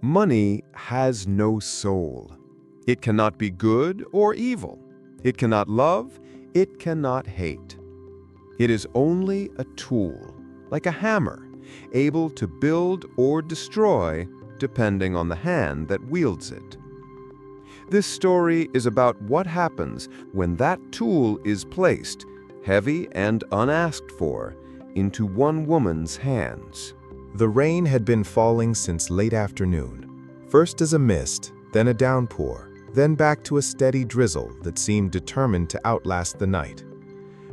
Money has no soul. It cannot be good or evil. It cannot love. It cannot hate. It is only a tool, like a hammer, able to build or destroy depending on the hand that wields it. This story is about what happens when that tool is placed, heavy and unasked for, into one woman's hands. The rain had been falling since late afternoon, first as a mist, then a downpour, then back to a steady drizzle that seemed determined to outlast the night.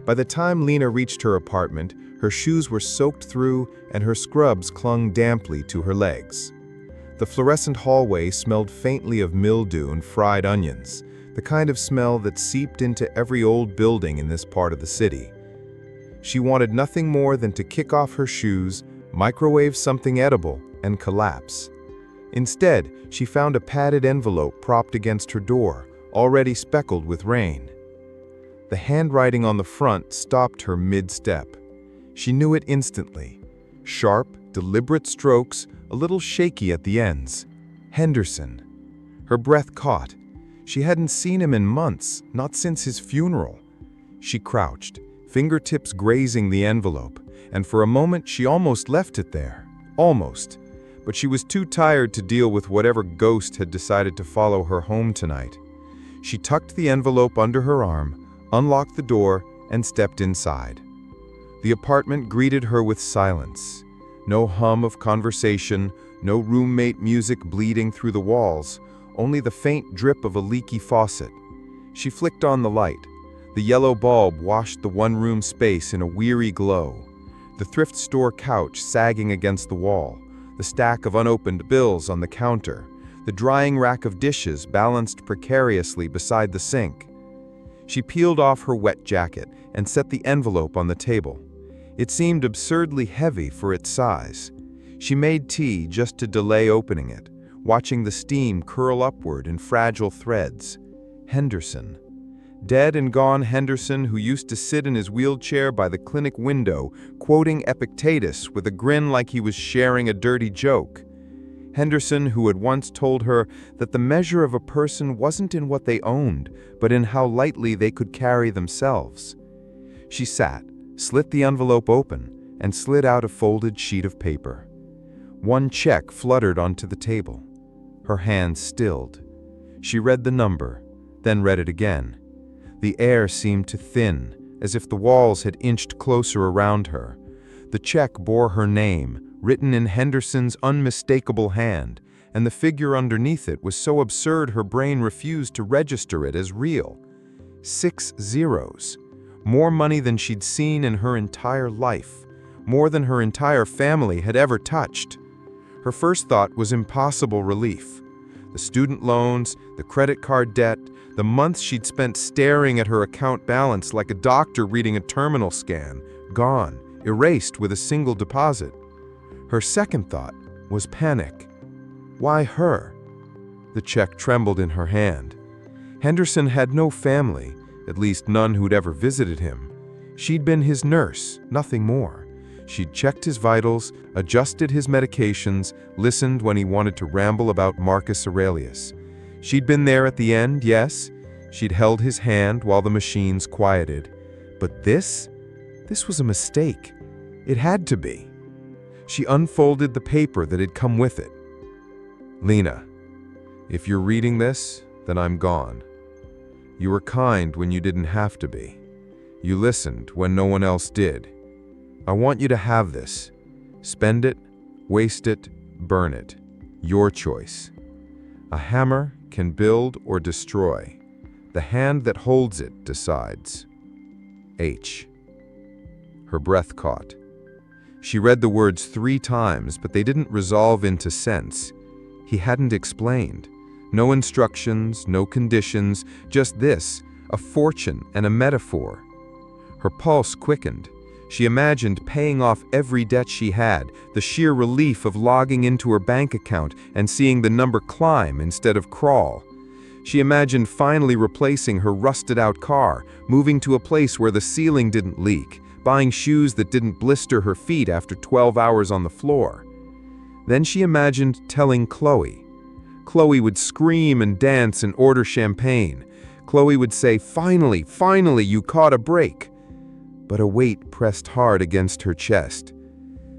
By the time Lena reached her apartment, her shoes were soaked through and her scrubs clung damply to her legs. The fluorescent hallway smelled faintly of mildew and fried onions, the kind of smell that seeped into every old building in this part of the city. She wanted nothing more than to kick off her shoes, microwave something edible, and collapse. Instead, she found a padded envelope propped against her door, already speckled with rain. The handwriting on the front stopped her mid-step. She knew it instantly. Sharp, deliberate strokes, a little shaky at the ends. Henderson. Her breath caught. She hadn't seen him in months, not since his funeral. She crouched, fingertips grazing the envelope, and for a moment she almost left it there. Almost. But she was too tired to deal with whatever ghost had decided to follow her home tonight. She tucked the envelope under her arm, unlocked the door, and stepped inside. The apartment greeted her with silence. No hum of conversation, no roommate music bleeding through the walls, only the faint drip of a leaky faucet. She flicked on the light. The yellow bulb washed the one-room space in a weary glow. The thrift store couch sagging against the wall, the stack of unopened bills on the counter, the drying rack of dishes balanced precariously beside the sink. She peeled off her wet jacket and set the envelope on the table. It seemed absurdly heavy for its size. She made tea just to delay opening it, watching the steam curl upward in fragile threads. Henderson. Dead and gone Henderson, who used to sit in his wheelchair by the clinic window, quoting Epictetus with a grin like he was sharing a dirty joke. Henderson, who had once told her that the measure of a person wasn't in what they owned, but in how lightly they could carry themselves. She sat, slit the envelope open, and slid out a folded sheet of paper. One check fluttered onto the table. Her hand stilled. She read the number, then read it again. The air seemed to thin, as if the walls had inched closer around her. The check bore her name, written in Henderson's unmistakable hand, and the figure underneath it was so absurd her brain refused to register it as real. 6 zeros. More money than she'd seen in her entire life. More than her entire family had ever touched. Her first thought was impossible relief. The student loans, the credit card debt, the months she'd spent staring at her account balance like a doctor reading a terminal scan, gone, erased with a single deposit. Her second thought was panic. Why her? The check trembled in her hand. Henderson had no family, at least none who'd ever visited him. She'd been his nurse, nothing more. She'd checked his vitals, adjusted his medications, listened when he wanted to ramble about Marcus Aurelius. She'd been there at the end, yes. She'd held his hand while the machines quieted. But this was a mistake. It had to be. She unfolded the paper that had come with it. Lena, if you're reading this, then I'm gone. You were kind when you didn't have to be. You listened when no one else did. I want you to have this. Spend it, waste it, burn it. Your choice. A hammer can build or destroy. The hand that holds it decides. H. Her breath caught. She read the words 3 times, but they didn't resolve into sense. He hadn't explained. No instructions, no conditions, just this, a fortune and a metaphor. Her pulse quickened. She imagined paying off every debt she had, the sheer relief of logging into her bank account and seeing the number climb instead of crawl. She imagined finally replacing her rusted-out car, moving to a place where the ceiling didn't leak, buying shoes that didn't blister her feet after 12 hours on the floor. Then she imagined telling Chloe. Chloe would scream and dance and order champagne. Chloe would say, "Finally, finally, you caught a break." But a weight pressed hard against her chest.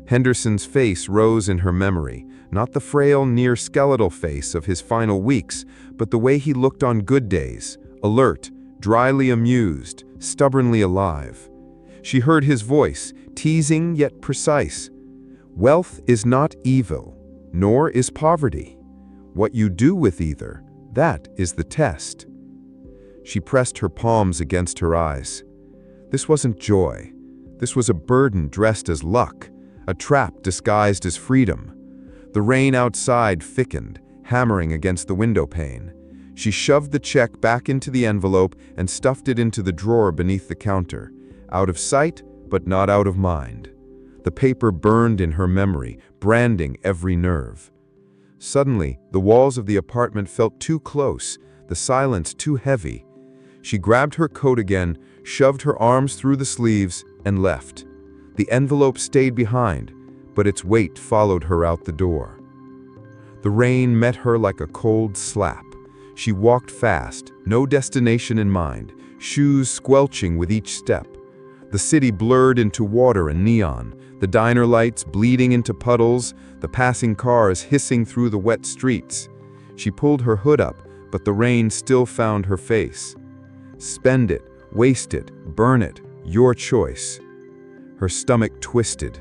Henderson's face rose in her memory, not the frail, near-skeletal face of his final weeks, but the way he looked on good days, alert, dryly amused, stubbornly alive. She heard his voice, teasing yet precise. "Wealth is not evil, nor is poverty. What you do with either, that is the test." She pressed her palms against her eyes. This wasn't joy. This was a burden dressed as luck, a trap disguised as freedom. The rain outside thickened, hammering against the window pane. She shoved the check back into the envelope and stuffed it into the drawer beneath the counter. Out of sight, but not out of mind. The paper burned in her memory, branding every nerve. Suddenly, the walls of the apartment felt too close, the silence too heavy. She grabbed her coat again, shoved her arms through the sleeves, and left. The envelope stayed behind, but its weight followed her out the door. The rain met her like a cold slap. She walked fast, no destination in mind, shoes squelching with each step. The city blurred into water and neon, the diner lights bleeding into puddles, the passing cars hissing through the wet streets. She pulled her hood up, but the rain still found her face. Spend it, waste it, burn it, your choice. Her stomach twisted.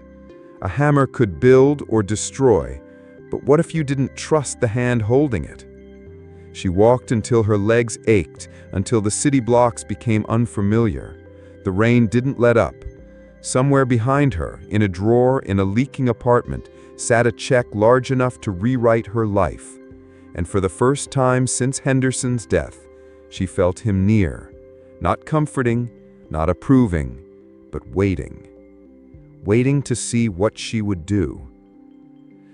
A hammer could build or destroy, but what if you didn't trust the hand holding it? She walked until her legs ached, until the city blocks became unfamiliar. The rain didn't let up. Somewhere behind her, in a drawer in a leaking apartment, sat a check large enough to rewrite her life. And for the first time since Henderson's death, she felt him near. Not comforting, not approving, but waiting. Waiting to see what she would do.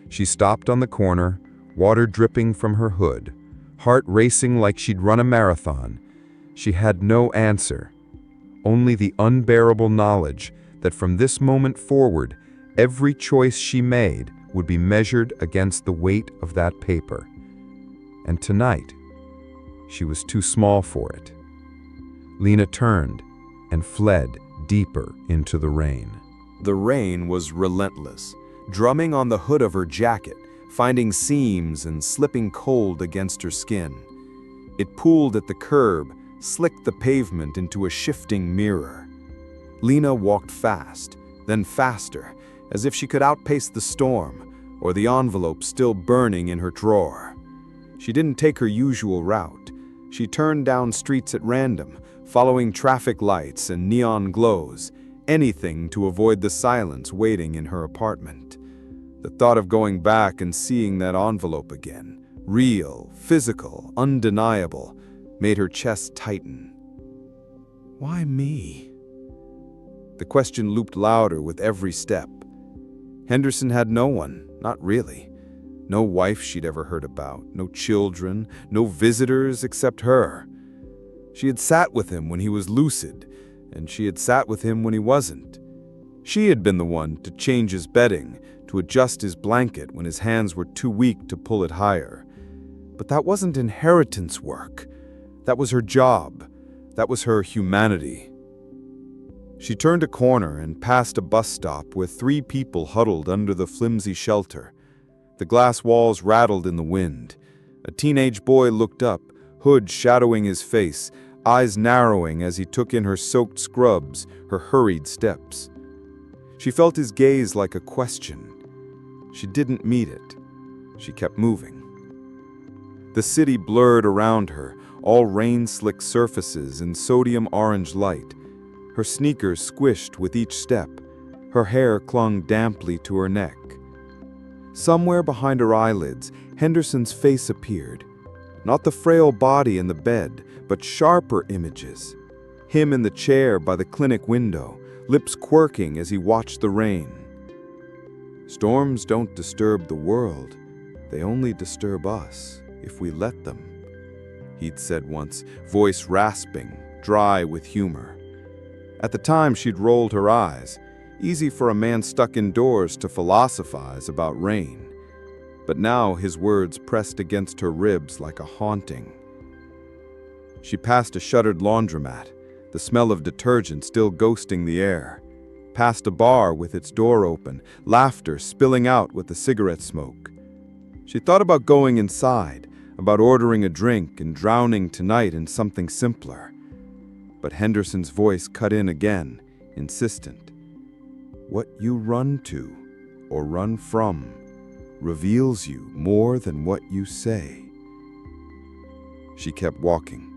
She stopped on the corner, water dripping from her hood, heart racing like she'd run a marathon. She had no answer. Only the unbearable knowledge that from this moment forward, every choice she made would be measured against the weight of that paper. And tonight, she was too small for it. Lena turned and fled deeper into the rain. The rain was relentless, drumming on the hood of her jacket, finding seams and slipping cold against her skin. It pooled at the curb, slicked the pavement into a shifting mirror. Lena walked fast, then faster, as if she could outpace the storm, or the envelope still burning in her drawer. She didn't take her usual route. She turned down streets at random, following traffic lights and neon glows, anything to avoid the silence waiting in her apartment. The thought of going back and seeing that envelope again, real, physical, undeniable, made her chest tighten. Why me? The question looped louder with every step. Henderson had no one, not really. No wife she'd ever heard about, no children, no visitors except her. She had sat with him when he was lucid, and she had sat with him when he wasn't. She had been the one to change his bedding, to adjust his blanket when his hands were too weak to pull it higher. But that wasn't inheritance work. That was her job. That was her humanity. She turned a corner and passed a bus stop where 3 people huddled under the flimsy shelter. The glass walls rattled in the wind. A teenage boy looked up, hood shadowing his face, eyes narrowing as he took in her soaked scrubs, her hurried steps. She felt his gaze like a question. She didn't meet it. She kept moving. The city blurred around her, all rain-slick surfaces in sodium orange light. Her sneakers squished with each step. Her hair clung damply to her neck. Somewhere behind her eyelids, Henderson's face appeared. Not the frail body in the bed, but sharper images. Him in the chair by the clinic window, lips quirking as he watched the rain. Storms don't disturb the world. They only disturb us, if we let them, he'd said once, voice rasping, dry with humor. At the time, she'd rolled her eyes. Easy for a man stuck indoors to philosophize about rain. but now his words pressed against her ribs like a haunting. She passed a shuttered laundromat, the smell of detergent still ghosting the air. Past a bar with its door open, laughter spilling out with the cigarette smoke. She thought about going inside, about ordering a drink and drowning tonight in something simpler. But Henderson's voice cut in again, insistent. What you run to, or run from, reveals you more than what you say. She kept walking.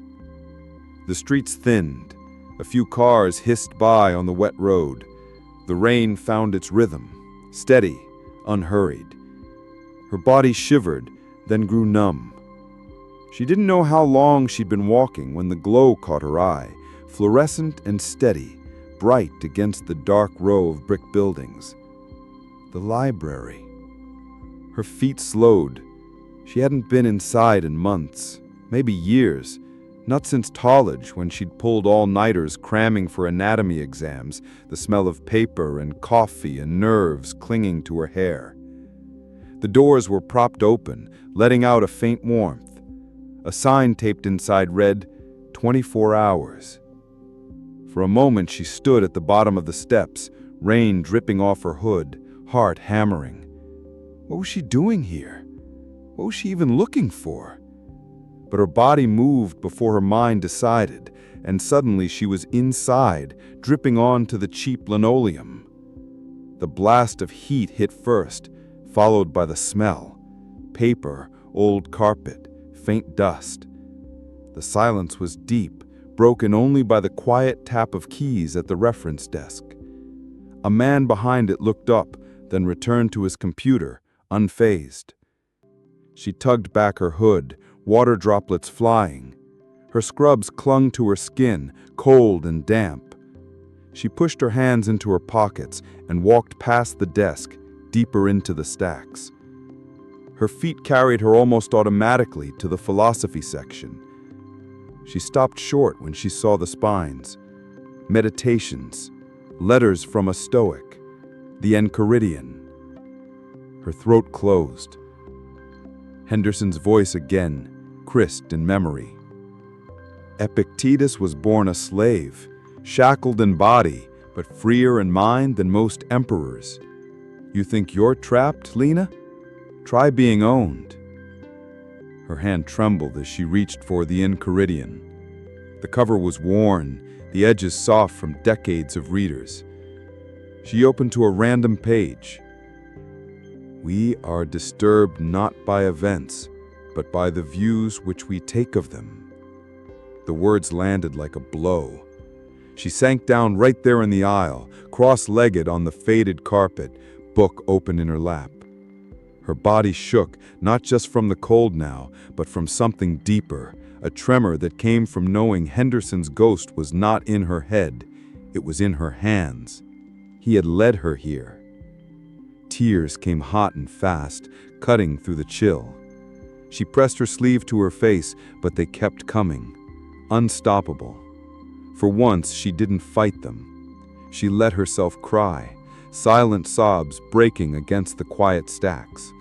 The streets thinned. A few cars hissed by on the wet road. The rain found its rhythm, steady, unhurried. Her body shivered, then grew numb. She didn't know how long she'd been walking when the glow caught her eye, fluorescent and steady, bright against the dark row of brick buildings. The library. Her feet slowed. She hadn't been inside in months, maybe years, not since college when she'd pulled all-nighters cramming for anatomy exams, the smell of paper and coffee and nerves clinging to her hair. The doors were propped open, letting out a faint warmth. A sign taped inside read, 24 hours. For a moment she stood at the bottom of the steps, rain dripping off her hood, heart hammering. What was she doing here? What was she even looking for? But her body moved before her mind decided, and suddenly she was inside, dripping onto the cheap linoleum. The blast of heat hit first, followed by the smell. Paper, old carpet, faint dust. The silence was deep, broken only by the quiet tap of keys at the reference desk. A man behind it looked up, then returned to his computer, unfazed. She tugged back her hood, water droplets flying. Her scrubs clung to her skin, cold and damp. She pushed her hands into her pockets and walked past the desk, deeper into the stacks. Her feet carried her almost automatically to the philosophy section. She stopped short when she saw the spines. Meditations, letters from a Stoic, the Enchiridion. Her throat closed. Henderson's voice again, crisped in memory. Epictetus was born a slave, shackled in body, but freer in mind than most emperors. You think you're trapped, Lena? Try being owned. Her hand trembled as she reached for the Enchiridion. The cover was worn, the edges soft from decades of readers. She opened to a random page. We are disturbed not by events, but by the views which we take of them. The words landed like a blow. She sank down right there in the aisle, cross-legged on the faded carpet, book open in her lap. Her body shook, not just from the cold now, but from something deeper, a tremor that came from knowing Henderson's ghost was not in her head, it was in her hands. He had led her here. Tears came hot and fast, cutting through the chill. She pressed her sleeve to her face, but they kept coming, unstoppable. For once, she didn't fight them. She let herself cry, silent sobs breaking against the quiet stacks.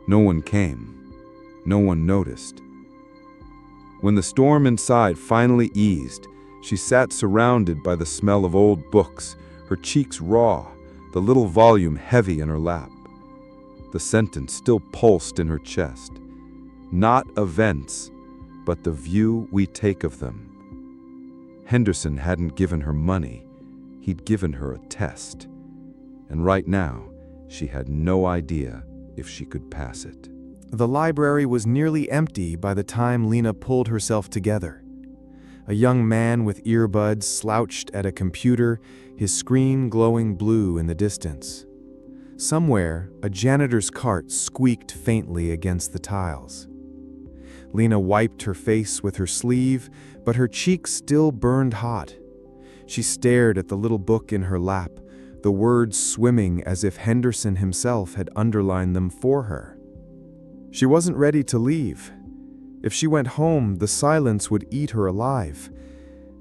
No one came. No one noticed. When the storm inside finally eased, she sat surrounded by the smell of old books, her cheeks raw, the little volume heavy in her lap. The sentence still pulsed in her chest. Not events, but the view we take of them. Henderson hadn't given her money. He'd given her a test. And right now, she had no idea if she could pass it. The library was nearly empty by the time Lena pulled herself together. A young man with earbuds slouched at a computer, his screen glowing blue in the distance. Somewhere, a janitor's cart squeaked faintly against the tiles. Lena wiped her face with her sleeve, but her cheeks still burned hot. She stared at the little book in her lap, the words swimming as if Henderson himself had underlined them for her. She wasn't ready to leave. If she went home, the silence would eat her alive.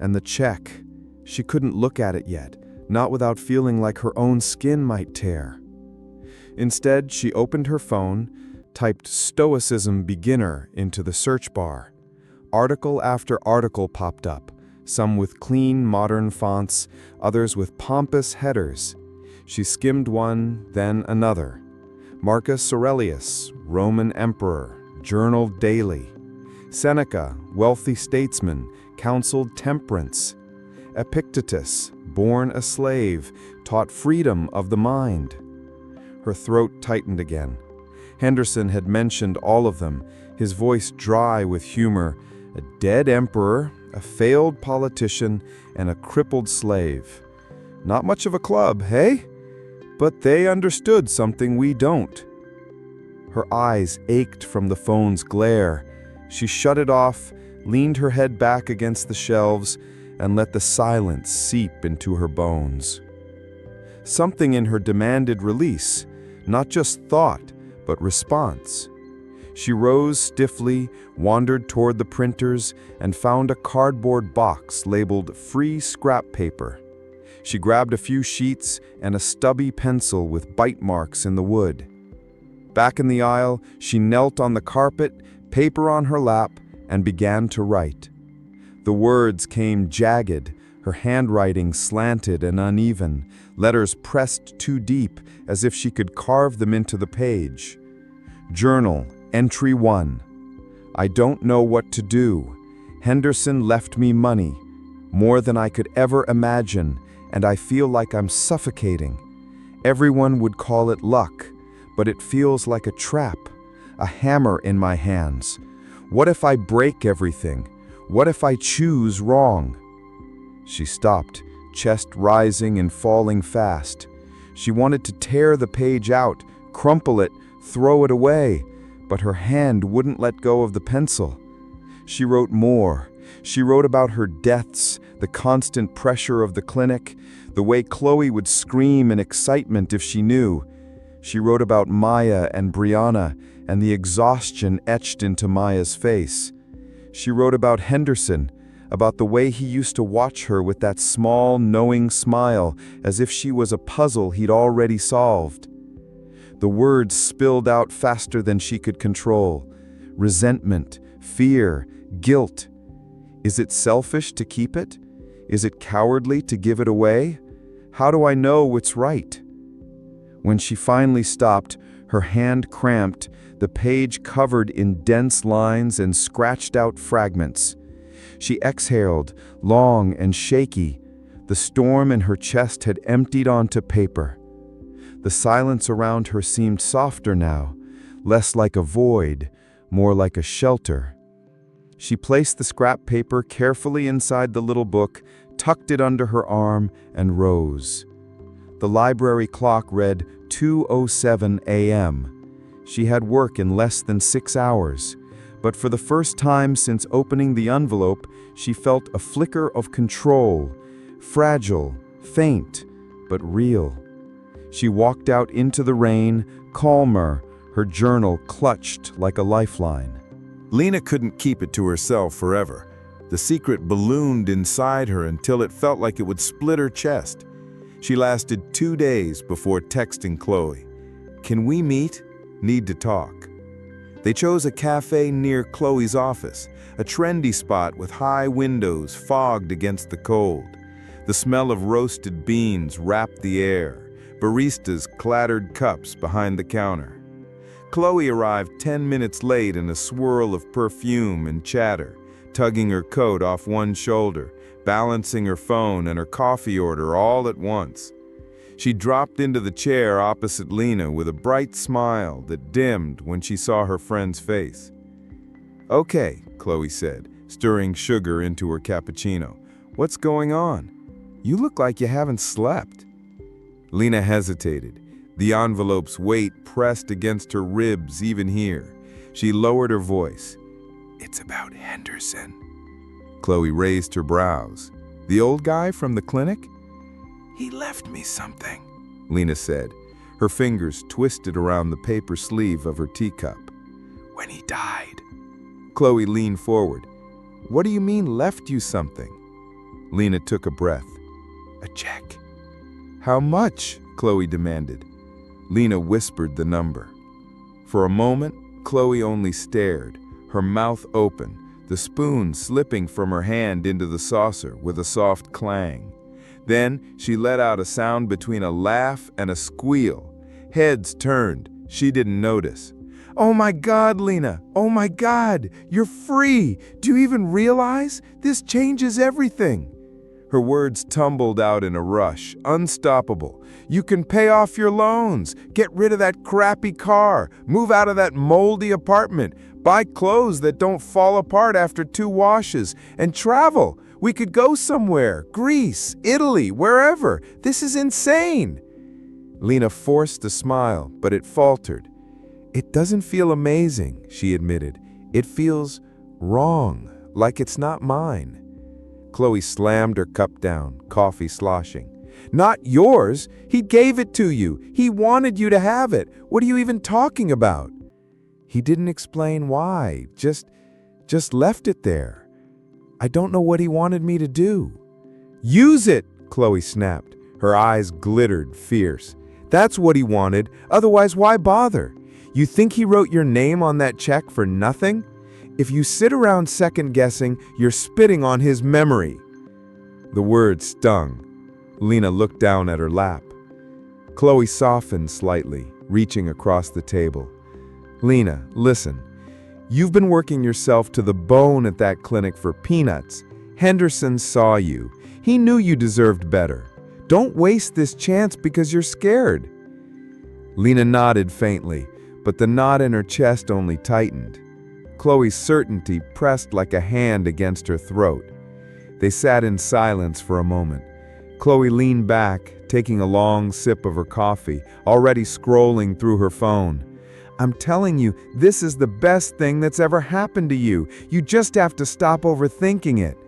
And the check, she couldn't look at it yet, not without feeling like her own skin might tear. Instead, she opened her phone, typed Stoicism Beginner into the search bar. Article after article popped up, some with clean, modern fonts, others with pompous headers. She skimmed one, then another. Marcus Aurelius, Roman Emperor, journaled daily. Seneca, wealthy statesman, counseled temperance. Epictetus, born a slave, taught freedom of the mind. Her throat tightened again. Henderson had mentioned all of them, his voice dry with humor. A dead emperor, a failed politician, and a crippled slave. Not much of a club, hey? But they understood something we don't. Her eyes ached from the phone's glare. She shut it off, leaned her head back against the shelves, and let the silence seep into her bones. Something in her demanded release, not just thought, but response. She rose stiffly, wandered toward the printers, and found a cardboard box labeled Free Scrap Paper. She grabbed a few sheets and a stubby pencil with bite marks in the wood. Back in the aisle, she knelt on the carpet, paper on her lap, and began to write. The words came jagged, her handwriting slanted and uneven, letters pressed too deep as if she could carve them into the page. Journal, Entry 1. I don't know what to do. Henderson left me money, more than I could ever imagine, and I feel like I'm suffocating. Everyone would call it luck, but it feels like a trap, a hammer in my hands. What if I break everything? What if I choose wrong? She stopped, chest rising and falling fast. She wanted to tear the page out, crumple it, throw it away, but her hand wouldn't let go of the pencil. She wrote more. She wrote about her deaths, the constant pressure of the clinic, the way Chloe would scream in excitement if she knew. She wrote about Maya and Brianna and the exhaustion etched into Maya's face. She wrote about Henderson, about the way he used to watch her with that small, knowing smile, as if she was a puzzle he'd already solved. The words spilled out faster than she could control. Resentment, fear, guilt. Is it selfish to keep it? Is it cowardly to give it away? How do I know what's right? When she finally stopped, her hand cramped, the page covered in dense lines and scratched out fragments. She exhaled, long and shaky. The storm in her chest had emptied onto paper. The silence around her seemed softer now, less like a void, more like a shelter. She placed the scrap paper carefully inside the little book, tucked it under her arm, and rose. The library clock read 2:07 a.m. She had work in less than 6 hours, but for the first time since opening the envelope, she felt a flicker of control, fragile, faint, but real. She walked out into the rain, calmer, her journal clutched like a lifeline. Lena couldn't keep it to herself forever. The secret ballooned inside her until it felt like it would split her chest. She lasted 2 days before texting Chloe. "Can we meet? Need to talk." They chose a cafe near Chloe's office, a trendy spot with high windows fogged against the cold. The smell of roasted beans wrapped the air. Baristas clattered cups behind the counter. Chloe arrived 10 minutes late in a swirl of perfume and chatter, tugging her coat off one shoulder, balancing her phone and her coffee order all at once. She dropped into the chair opposite Lena with a bright smile that dimmed when she saw her friend's face. "Okay," Chloe said, stirring sugar into her cappuccino. "What's going on? You look like you haven't slept." Lena hesitated. The envelope's weight pressed against her ribs even here. She lowered her voice. "It's about Henderson." Chloe raised her brows. "The old guy from the clinic?" "He left me something," Lena said. Her fingers twisted around the paper sleeve of her teacup. "When he died." Chloe leaned forward. "What do you mean, left you something?" Lena took a breath. "A check." "How much?" Chloe demanded. Lena whispered the number. For a moment, Chloe only stared, her mouth open, the spoon slipping from her hand into the saucer with a soft clang. Then she let out a sound between a laugh and a squeal. Heads turned. She didn't notice. "Oh my God, Lena! Oh my God! You're free! Do you even realize? This changes everything!" Her words tumbled out in a rush, unstoppable. "You can pay off your loans, get rid of that crappy car, move out of that moldy apartment, buy clothes that don't fall apart after 2 washes, and travel. We could go somewhere, Greece, Italy, wherever. This is insane." Lena forced a smile, but it faltered. "It doesn't feel amazing," she admitted. "It feels wrong, like it's not mine." Chloe slammed her cup down, coffee sloshing. "Not yours! He gave it to you! He wanted you to have it! What are you even talking about?" "He didn't explain why, just left it there. I don't know what he wanted me to do." "Use it!" Chloe snapped. Her eyes glittered fierce. "That's what he wanted, otherwise why bother? You think he wrote your name on that check for nothing? If you sit around second-guessing, you're spitting on his memory." The words stung. Lena looked down at her lap. Chloe softened slightly, reaching across the table. "Lena, listen. You've been working yourself to the bone at that clinic for peanuts. Henderson saw you. He knew you deserved better. Don't waste this chance because you're scared." Lena nodded faintly, but the knot in her chest only tightened. Chloe's certainty pressed like a hand against her throat. They sat in silence for a moment. Chloe leaned back, taking a long sip of her coffee, already scrolling through her phone. "I'm telling you, this is the best thing that's ever happened to you. You just have to stop overthinking it."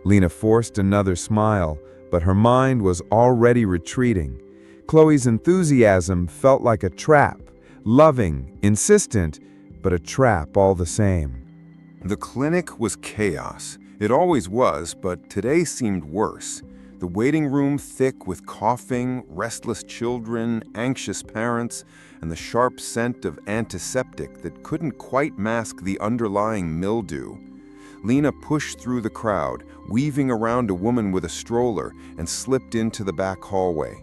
Lena forced another smile, but her mind was already retreating. Chloe's enthusiasm felt like a trap, loving, insistent, but a trap all the same. The clinic was chaos. It always was, but today seemed worse. The waiting room thick with coughing, restless children, anxious parents, and the sharp scent of antiseptic that couldn't quite mask the underlying mildew. Lena pushed through the crowd, weaving around a woman with a stroller, and slipped into the back hallway.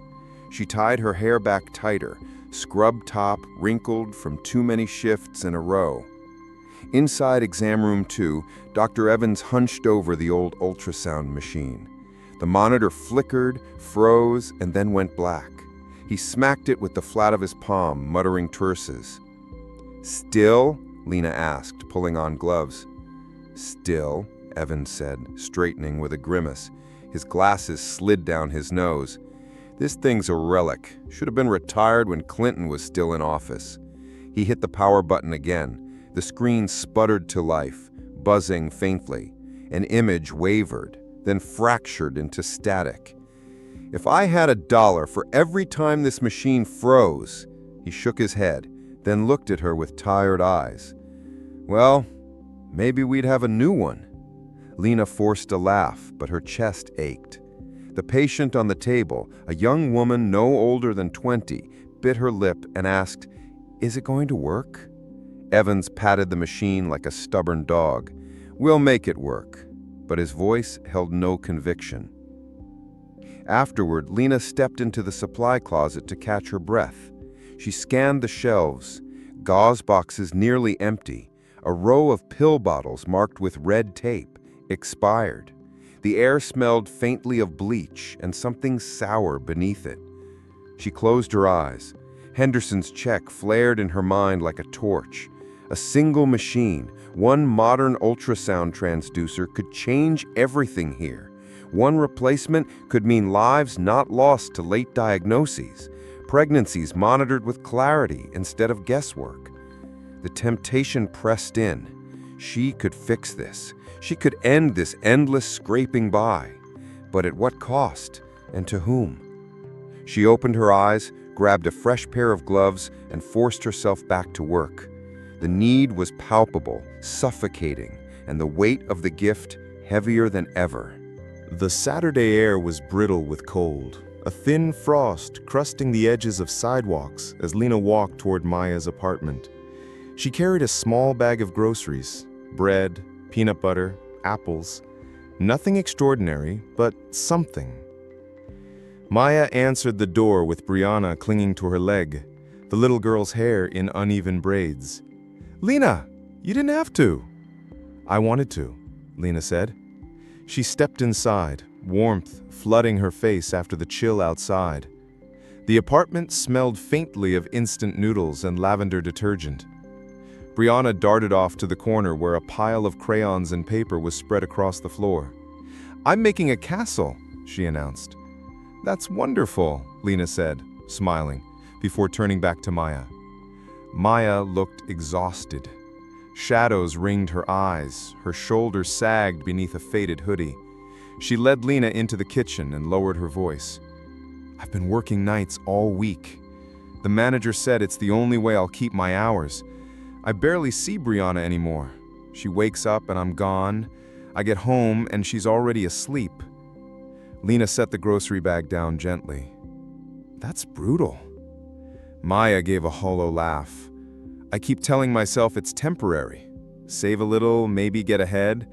She tied her hair back tighter, scrub top wrinkled from too many shifts in a row. Inside exam room 2, Dr. Evans hunched over the old ultrasound machine. The monitor flickered, froze, and then went black. He smacked it with the flat of his palm, muttering terses. "Still?" Lena asked, pulling on gloves. "Still," Evans said, straightening with a grimace. His glasses slid down his nose. "This thing's a relic. Should have been retired when Clinton was still in office." He hit the power button again. The screen sputtered to life, buzzing faintly. An image wavered, then fractured into static. "If I had $1 for every time this machine froze," he shook his head, then looked at her with tired eyes. "Well, maybe we'd have a new one." Lena forced a laugh, but her chest ached. The patient on the table, a young woman no older than 20, bit her lip and asked, "Is it going to work?" Evans patted the machine like a stubborn dog. "We'll make it work." But his voice held no conviction. Afterward, Lena stepped into the supply closet to catch her breath. She scanned the shelves, gauze boxes nearly empty, a row of pill bottles marked with red tape, expired. The air smelled faintly of bleach and something sour beneath it. She closed her eyes. Henderson's check flared in her mind like a torch. A single machine, one modern ultrasound transducer could change everything here. One replacement could mean lives not lost to late diagnoses, pregnancies monitored with clarity instead of guesswork. The temptation pressed in. She could fix this. She could end this endless scraping by. But at what cost, and to whom? She opened her eyes, grabbed a fresh pair of gloves, and forced herself back to work. The need was palpable, suffocating, and the weight of the gift heavier than ever. The Saturday air was brittle with cold. a thin frost crusting the edges of sidewalks as Lena walked toward Maya's apartment. She carried a small bag of groceries, bread, peanut butter, apples. Nothing extraordinary, but something. Maya answered the door with Brianna clinging to her leg, the little girl's hair in uneven braids. "Lena, you didn't have to." "I wanted to," Lena said. She stepped inside, warmth flooding her face after the chill outside. The apartment smelled faintly of instant noodles and lavender detergent. Brianna darted off to the corner where a pile of crayons and paper was spread across the floor. "I'm making a castle," she announced. "That's wonderful," Lena said, smiling, before turning back to Maya. Maya looked exhausted. Shadows ringed her eyes, her shoulders sagged beneath a faded hoodie. She led Lena into the kitchen and lowered her voice. "I've been working nights all week. The manager said it's the only way I'll keep my hours. I barely see Brianna anymore. She wakes up and I'm gone. I get home and she's already asleep." Lena set the grocery bag down gently. "That's brutal." Maya gave a hollow laugh. "I keep telling myself it's temporary. Save a little, maybe get ahead.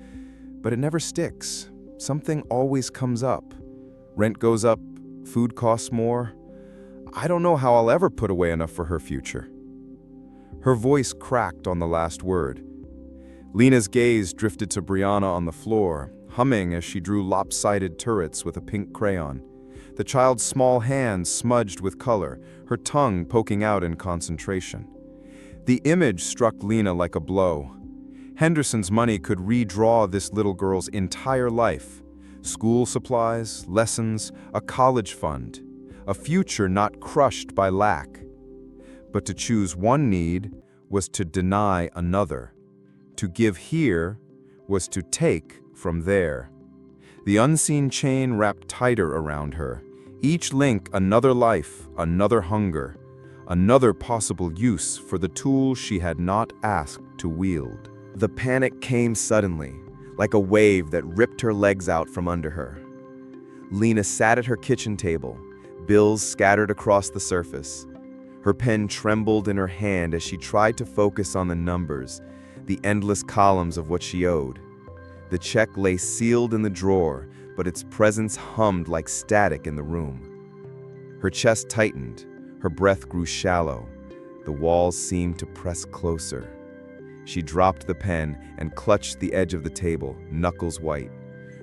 But it never sticks. Something always comes up. Rent goes up, food costs more. I don't know how I'll ever put away enough for her future." Her voice cracked on the last word. Lena's gaze drifted to Brianna on the floor, humming as she drew lopsided turrets with a pink crayon. The child's small hand smudged with color, her tongue poking out in concentration. The image struck Lena like a blow. Henderson's money could redraw this little girl's entire life. School supplies, lessons, a college fund, a future not crushed by lack. But to choose one need was to deny another. To give here was to take from there. The unseen chain wrapped tighter around her, each link another life, another hunger, another possible use for the tool she had not asked to wield. The panic came suddenly, like a wave that ripped her legs out from under her. Lena sat at her kitchen table, bills scattered across the surface. Her pen trembled in her hand as she tried to focus on the numbers, the endless columns of what she owed. The check lay sealed in the drawer, but its presence hummed like static in the room. Her chest tightened, her breath grew shallow. The walls seemed to press closer. She dropped the pen and clutched the edge of the table, knuckles white.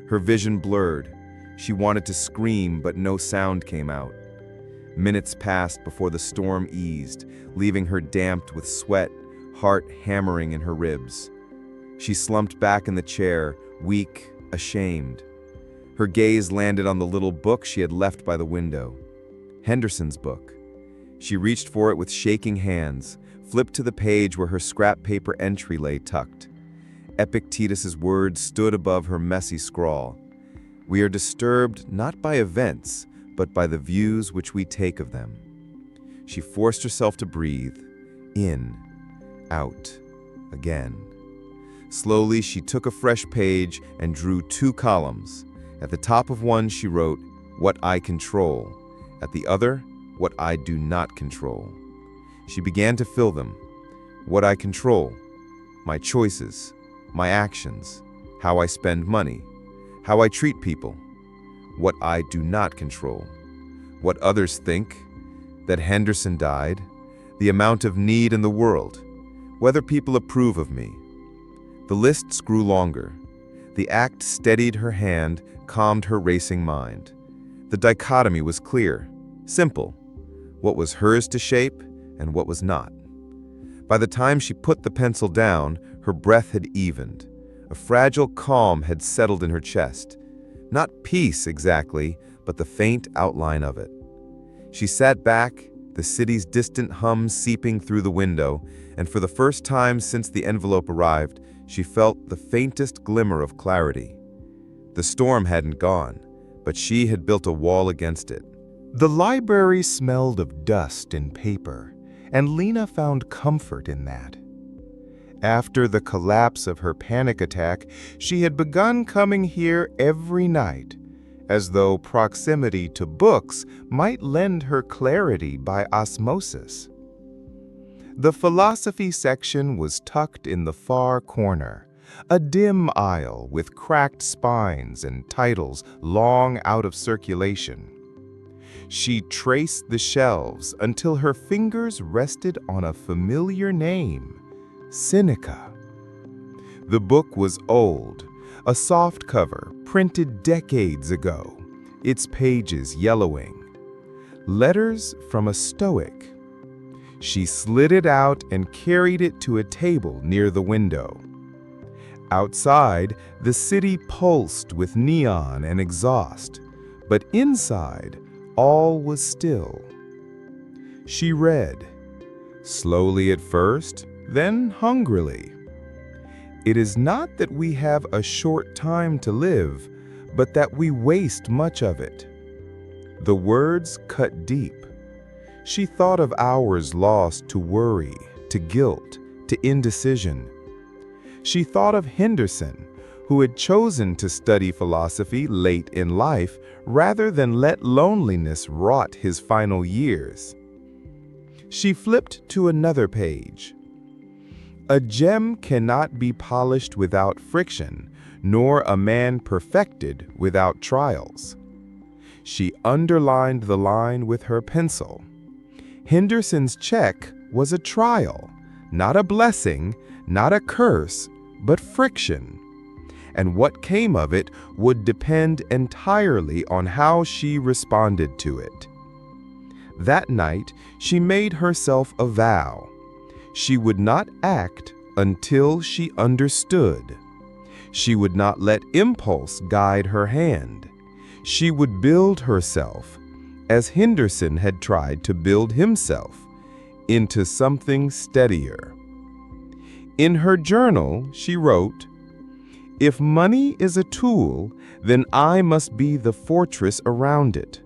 Her vision blurred. She wanted to scream, but no sound came out. Minutes passed before the storm eased, leaving her damped with sweat, heart hammering in her ribs. She slumped back in the chair, weak, ashamed. Her gaze landed on the little book she had left by the window. Henderson's book. She reached for it with shaking hands, flipped to the page where her scrap paper entry lay tucked. Epictetus's words stood above her messy scrawl. "We are disturbed not by events, but by the views which we take of them." She forced herself to breathe, in, out, again. Slowly, she took a fresh page and drew 2 columns. At the top of one, she wrote, "What I control." At the other, "What I do not control." She began to fill them. What I control, my choices, my actions, how I spend money, how I treat people. What I do not control, what others think, that Henderson died, the amount of need in the world, whether people approve of me. The lists grew longer. The act steadied her hand, calmed her racing mind. The dichotomy was clear, simple, what was hers to shape and what was not. By the time she put the pencil down, her breath had evened. A fragile calm had settled in her chest. Not peace exactly, but the faint outline of it. She sat back, the city's distant hum seeping through the window, and for the first time since the envelope arrived, she felt the faintest glimmer of clarity. The storm hadn't gone, but she had built a wall against it. The library smelled of dust and paper, and Lena found comfort in that. After the collapse of her panic attack, she had begun coming here every night, as though proximity to books might lend her clarity by osmosis. The philosophy section was tucked in the far corner, a dim aisle with cracked spines and titles long out of circulation. She traced the shelves until her fingers rested on a familiar name, Seneca. The book was old, a soft cover printed decades ago, its pages yellowing. Letters from a Stoic. She slid it out and carried it to a table near the window. Outside, the city pulsed with neon and exhaust, but inside, all was still. She read, slowly at first, then hungrily. It is not that we have a short time to live, but that we waste much of it. The words cut deep. She thought of hours lost to worry, to guilt, to indecision. She thought of Henderson, who had chosen to study philosophy late in life rather than let loneliness rot his final years. She flipped to another page. A gem cannot be polished without friction, nor a man perfected without trials. She underlined the line with her pencil. Henderson's check was a trial, not a blessing, not a curse, but friction. And what came of it would depend entirely on how she responded to it. That night, she made herself a vow. She would not act until she understood. She would not let impulse guide her hand. She would build herself, as Henderson had tried to build himself, into something steadier. In her journal, she wrote, "If money is a tool, then I must be the fortress around it.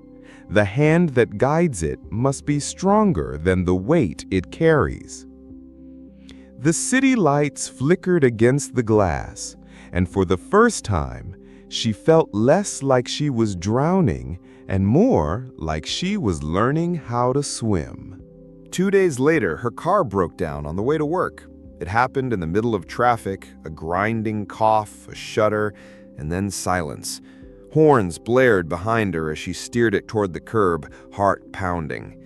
The hand that guides it must be stronger than the weight it carries." The city lights flickered against the glass, and for the first time, she felt less like she was drowning and more like she was learning how to swim. 2 days later, her car broke down on the way to work. It happened in the middle of traffic, a grinding cough, a shudder, and then silence. Horns blared behind her as she steered it toward the curb, heart pounding.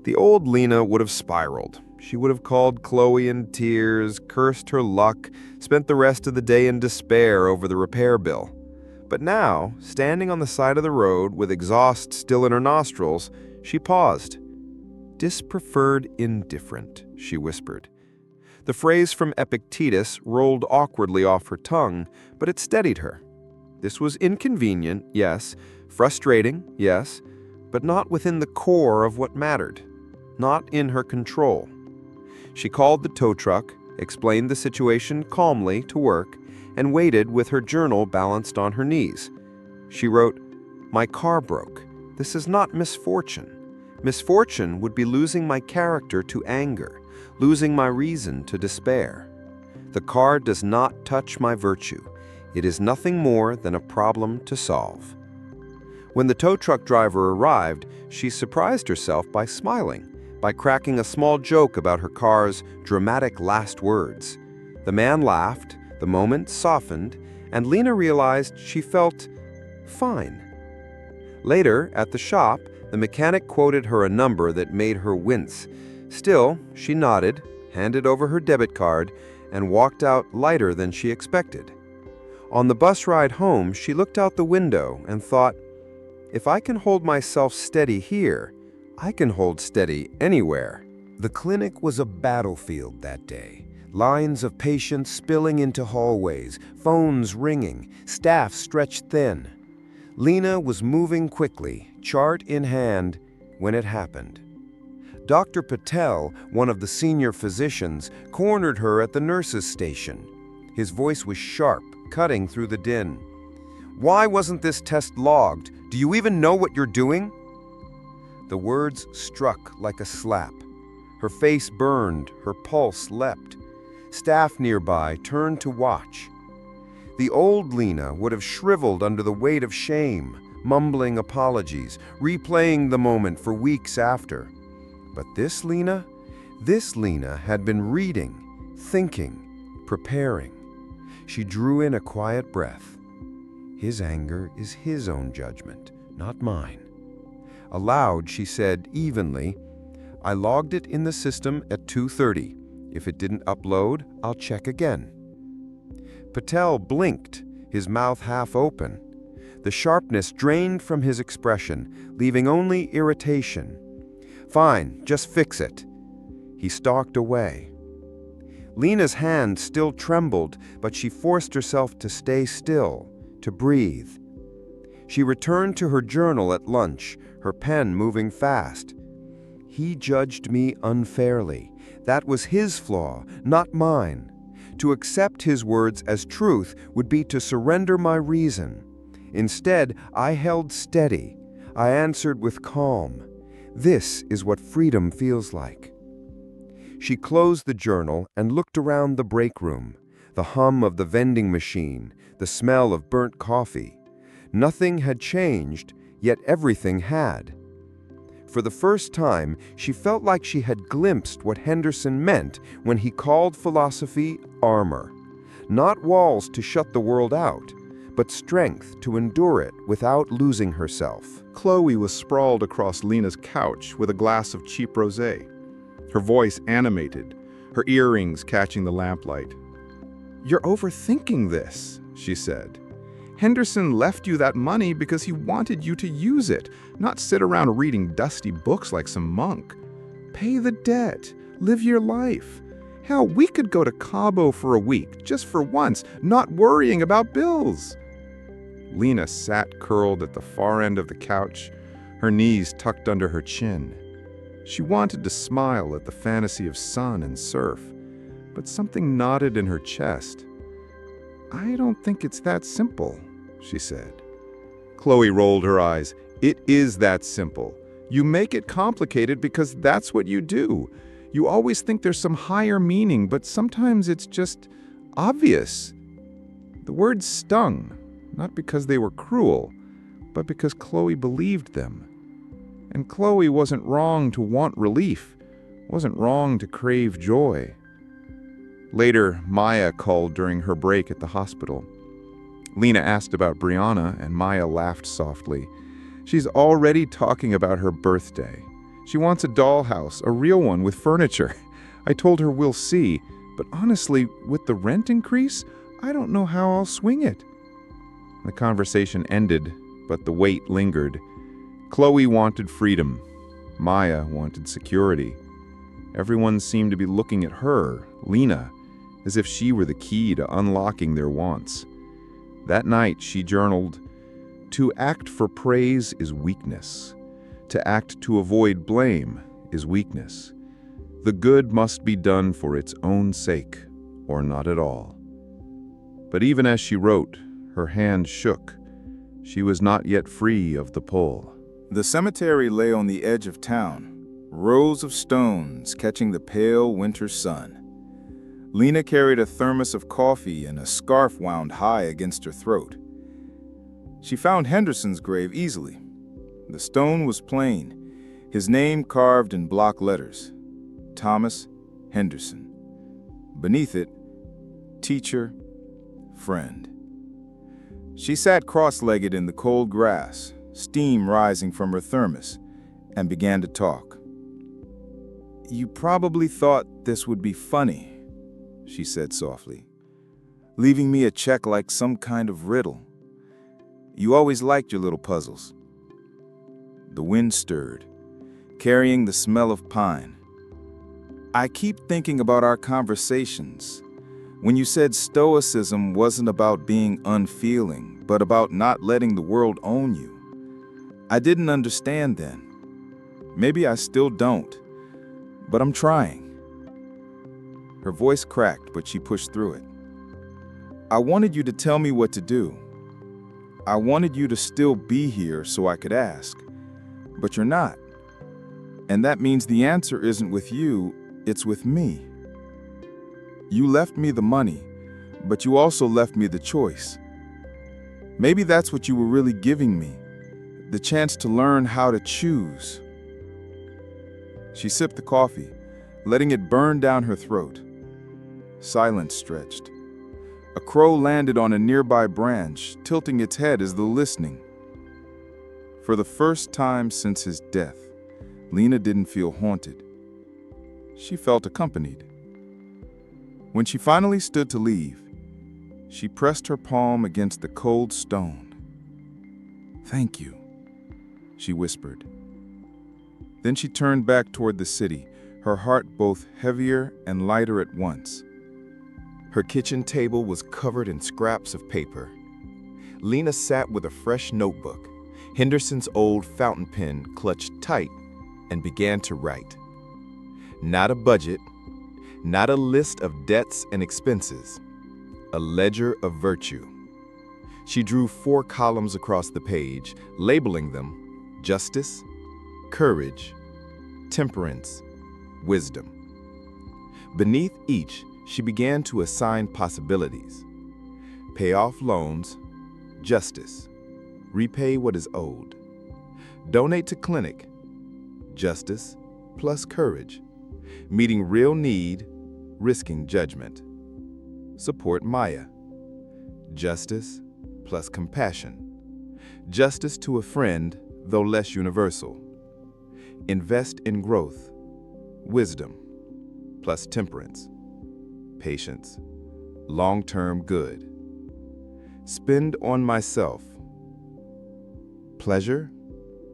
The old Lena would have spiraled. She would have called Chloe in tears, cursed her luck, spent the rest of the day in despair over the repair bill. But now, standing on the side of the road with exhaust still in her nostrils, she paused. "Dispreferred indifferent," she whispered. The phrase from Epictetus rolled awkwardly off her tongue, but it steadied her. This was inconvenient, yes, frustrating, yes, but not within the core of what mattered, not in her control. She called the tow truck, explained the situation calmly to work, and waited with her journal balanced on her knees. She wrote, "My car broke. This is not misfortune. Misfortune would be losing my character to anger, losing my reason to despair. The car does not touch my virtue. It is nothing more than a problem to solve." When the tow truck driver arrived, she surprised herself by smiling, by cracking a small joke about her car's dramatic last words. The man laughed, the moment softened, and Lena realized she felt fine. Later, at the shop, the mechanic quoted her a number that made her wince. Still, she nodded, handed over her debit card, and walked out lighter than she expected. On the bus ride home, she looked out the window and thought, if I can hold myself steady here, I can hold steady anywhere. The clinic was a battlefield that day. Lines of patients spilling into hallways, phones ringing, staff stretched thin. Lena was moving quickly, chart in hand, when it happened. Dr. Patel, one of the senior physicians, cornered her at the nurses' station. His voice was sharp, cutting through the din. "Why wasn't this test logged? Do you even know what you're doing?" The words struck like a slap. Her face burned, her pulse leapt. Staff nearby turned to watch. The old Lena would have shriveled under the weight of shame, mumbling apologies, replaying the moment for weeks after. But this Lena had been reading, thinking, preparing. She drew in a quiet breath. His anger is his own judgment, not mine. Aloud, she said evenly, I logged it in the system at 2:30. If it didn't upload, I'll check again. Patel blinked, his mouth half open. The sharpness drained from his expression, leaving only irritation. Fine, just fix it. He stalked away. Lena's hand still trembled, but she forced herself to stay still, to breathe. She returned to her journal at lunch, her pen moving fast. He judged me unfairly. That was his flaw, not mine. To accept his words as truth would be to surrender my reason. Instead, I held steady. I answered with calm. This is what freedom feels like. She closed the journal and looked around the break room, the hum of the vending machine, the smell of burnt coffee. Nothing had changed, yet everything had. For the first time, she felt like she had glimpsed what Henderson meant when he called philosophy armor. Not walls to shut the world out, but strength to endure it without losing herself. Chloe was sprawled across Lena's couch with a glass of cheap rosé, her voice animated, her earrings catching the lamplight. "You're overthinking this," she said. "Henderson left you that money because he wanted you to use it, not sit around reading dusty books like some monk. Pay the debt, live your life. Hell, we could go to Cabo for a week, just for once, not worrying about bills." Lena sat curled at the far end of the couch, her knees tucked under her chin. She wanted to smile at the fantasy of sun and surf, but something knotted in her chest. "I don't think it's that simple," she said. Chloe rolled her eyes. "It is that simple. You make it complicated because that's what you do. You always think there's some higher meaning, but sometimes it's just obvious." The words stung, not because they were cruel, but because Chloe believed them. And Chloe wasn't wrong to want relief, wasn't wrong to crave joy. Later, Maya called during her break at the hospital. Lena asked about Brianna, and Maya laughed softly. "She's already talking about her birthday. She wants a dollhouse, a real one with furniture. I told her we'll see, but honestly, with the rent increase, I don't know how I'll swing it." The conversation ended, but the weight lingered. Chloe wanted freedom. Maya wanted security. Everyone seemed to be looking at her, Lena, as if she were the key to unlocking their wants. That night, she journaled, "To act for praise is weakness. To act to avoid blame is weakness. The good must be done for its own sake, or not at all." But even as she wrote, her hand shook. She was not yet free of the pull. The cemetery lay on the edge of town, rows of stones catching the pale winter sun. Lena carried a thermos of coffee and a scarf wound high against her throat. She found Henderson's grave easily. The stone was plain, his name carved in block letters, Thomas Henderson. Beneath it, teacher, friend. She sat cross-legged in the cold grass, steam rising from her thermos, and began to talk. "You probably thought this would be funny," she said softly, "leaving me a check like some kind of riddle. You always liked your little puzzles." The wind stirred, carrying the smell of pine. "I keep thinking about our conversations. When you said Stoicism wasn't about being unfeeling, but about not letting the world own you. I didn't understand then. Maybe I still don't, but I'm trying." Her voice cracked, but she pushed through it. "I wanted you to tell me what to do. I wanted you to still be here so I could ask, but you're not. And that means the answer isn't with you, it's with me. You left me the money, but you also left me the choice. Maybe that's what you were really giving me, The chance to learn how to choose. She sipped the coffee, letting it burn down her throat. Silence stretched. A crow landed on a nearby branch, tilting its head as though listening. For the first time since his death, Lena didn't feel haunted. She felt accompanied. When she finally stood to leave, she pressed her palm against the cold stone. "Thank you," she whispered. Then she turned back toward the city, her heart both heavier and lighter at once. Her kitchen table was covered in scraps of paper. Lena sat with a fresh notebook, Henderson's old fountain pen clutched tight, and began to write. Not a budget, not a list of debts and expenses, a ledger of virtue. She drew 4 columns across the page, labeling them justice, courage, temperance, wisdom. Beneath each, she began to assign possibilities. Pay off loans, justice. Repay what is owed. Donate to clinic, justice plus courage. Meeting real need, risking judgment. Support Maya, justice plus compassion. Justice to a friend, though less universal. Invest in growth, wisdom plus temperance. Patience, long-term good. Spend on myself. Pleasure,